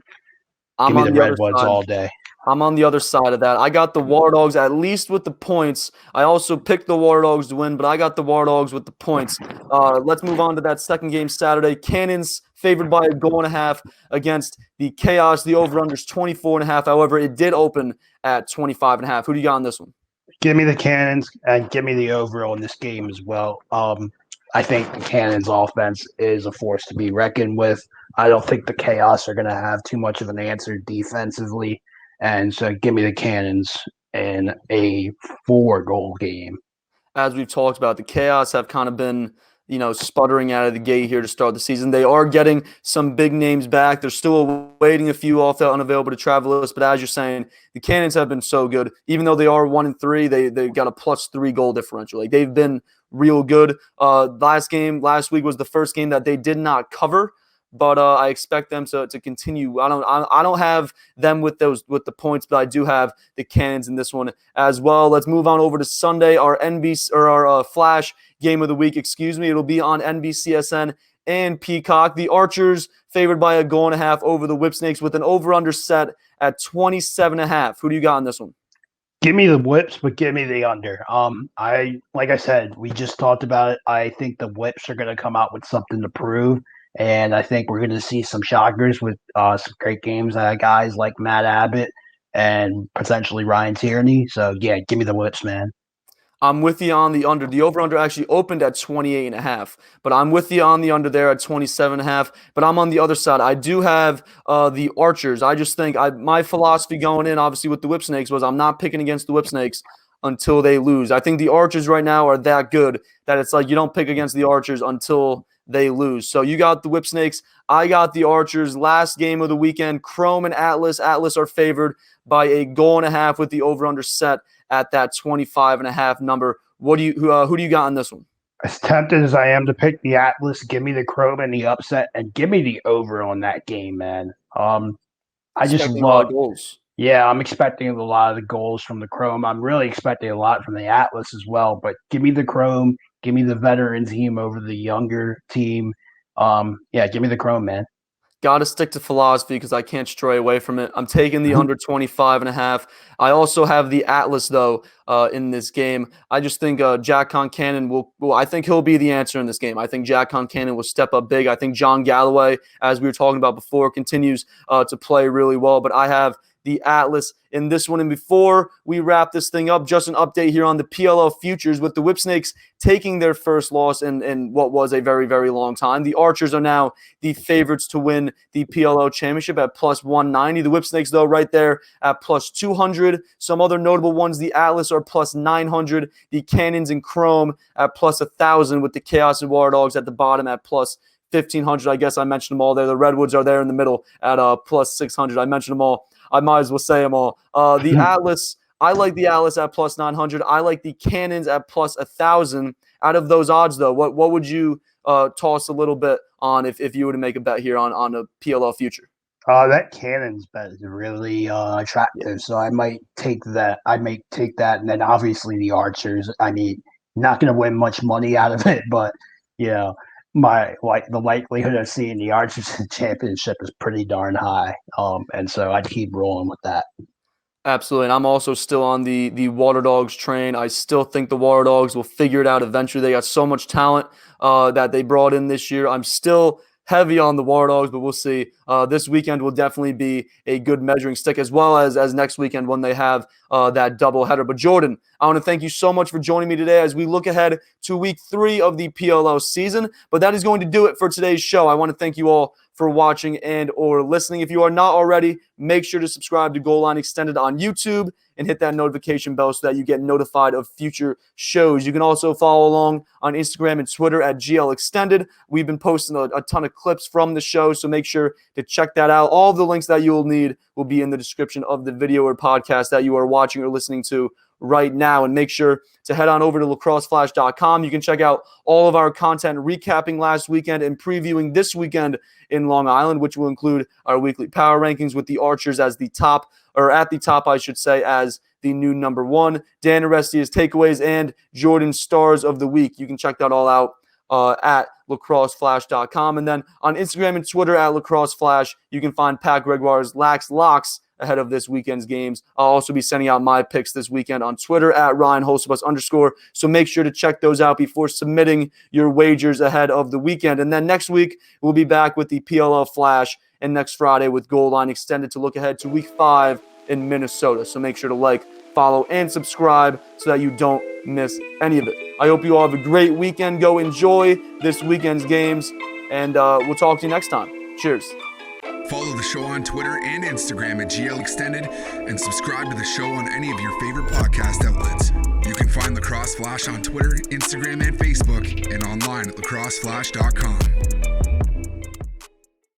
I'm Give me on the the other Redwoods side. all day. I'm on the other side of that. I got the War Dogs at least with the points. I also picked the War Dogs to win, but I got the War Dogs with the points. Let's move on to that second game Saturday. Cannons favored by 1.5 against the Chaos. The over-under's 24.5. However, it did open at 25.5. Who do you got on this one? Give me the Cannons and give me the over on this game as well. I think the Cannons offense is a force to be reckoned with. I don't think the Chaos are going to have too much of an answer defensively. And so give me the Cannons in a 4-goal game. As we've talked about, the Chaos have kind of been, sputtering out of the gate here to start the season. They are getting some big names back. They're still awaiting a few off the unavailable to travel list. But as you're saying, the Cannons have been so good. Even though they are 1-3, they've got a +3 goal differential. Like, they've been real good. Last week was the first game that they did not cover. But I expect them to continue. I don't have them with the points, but I do have the Cannons in this one as well. Let's move on over to Sunday, our NBC or our Flash game of the week. Excuse me, it'll be on NBCSN and Peacock. The Archers favored by 1.5 over the Whipsnakes with an over/under set at 27.5. Who do you got on this one? Give me the Whips, but give me the under. Like I said, we just talked about it. I think the Whips are going to come out with something to prove. And I think we're going to see some shockers with some great games. Guys like Matt Abbott and potentially Ryan Tierney. So, yeah, give me the Whips, man. I'm with you on the under. The over-under actually opened at 28.5, but I'm with you on the under there at 27.5. But I'm on the other side. I do have the Archers. I just think my philosophy going in, obviously, with the Whipsnakes was I'm not picking against the Whipsnakes until they lose. I think the Archers right now are that good that it's like you don't pick against the Archers until they lose. So you got the Whipsnakes. I got the Archers. Last game of the weekend, Chrome and Atlas. Atlas are favored by 1.5 with the over/under set at that 25.5 number. Who do you got on this one? As tempted as I am to pick the Atlas, give me the Chrome and the upset, and give me the over on that game, man. I just Expecting a lot love of goals. Yeah, I'm expecting a lot of the goals from the Chrome. I'm really expecting a lot from the Atlas as well. But give me the Chrome, give me the veteran team over the younger team. Give me the Chrome, man. Got to stick to philosophy because I can't stray away from it. I'm taking the under 25.5. I also have the Atlas, though, in this game. I just think Jack Concannon I think he'll be the answer in this game. I think Jack Concannon will step up big. I think John Galloway, as we were talking about before, continues to play really well. But I have the Atlas in this one. And before we wrap this thing up, just an update here on the PLL futures with the Whipsnakes taking their first loss in what was a very, very long time. The Archers are now the favorites to win the PLL Championship at +190. The Whipsnakes, though, right there at +200. Some other notable ones, the Atlas are +900. The Cannons and Chrome at +1,000 with the Chaos and War Dogs at the bottom at +1,500. I guess I mentioned them all there. The Redwoods are there in the middle at +600. I mentioned them all. I might as well say them all. The Atlas, I like the Atlas at +900. I like the Cannons at +1,000. Out of those odds, though, what would you toss a little bit on if you were to make a bet here on a PLL future? That Cannons bet is really attractive, so I might take that. And then obviously the Archers. I mean, not going to win much money out of it, but the likelihood of seeing the Archers in the championship is pretty darn high. And so I'd keep rolling with that. Absolutely. And I'm also still on the Water Dogs train. I still think the Water Dogs will figure it out eventually. They got so much talent that they brought in this year. I'm still heavy on the Water Dogs, but we'll see. This weekend will definitely be a good measuring stick, as well as next weekend when they have that doubleheader. But Jordan, I want to thank you so much for joining me today as we look ahead to week 3 of the PLL season. But that is going to do it for today's show. I want to thank you all for watching and or listening. If you are not already, make sure to subscribe to Goal Line Extended on YouTube and hit that notification bell so that you get notified of future shows. You can also follow along on Instagram and Twitter at GL Extended. We've been posting a ton of clips from the show, so make sure to check that out. All of the links that you will need will be in the description of the video or podcast that you are watching or listening to right now. And make sure to head on over to lacrosseflash.com. You can check out all of our content recapping last weekend and previewing this weekend in Long Island, which will include our weekly power rankings with the Archers as the top, or at the top, I should say, as the new number 1. Dan Arestia's takeaways and Jordan's stars of the week. You can check that all out at lacrosseflash.com. And then on Instagram and Twitter at Lacrosse Flash, you can find Pat Gregoire's Lax Locks ahead of this weekend's games. I'll also be sending out my picks this weekend on Twitter at Ryan Hulsebos _. So make sure to check those out before submitting your wagers ahead of the weekend. And then next week, we'll be back with the PLL Flash, and next Friday with Goal Line Extended to look ahead to week 5 in Minnesota. So make sure to like, follow, and subscribe so that you don't miss any of it. I hope you all have a great weekend. Go enjoy this weekend's games, and we'll talk to you next time. Cheers. Follow the show on Twitter and Instagram at GL Extended, and subscribe to the show on any of your favorite podcast outlets. You can find Lacrosse Flash on Twitter, Instagram, and Facebook, and online at lacrosseflash.com.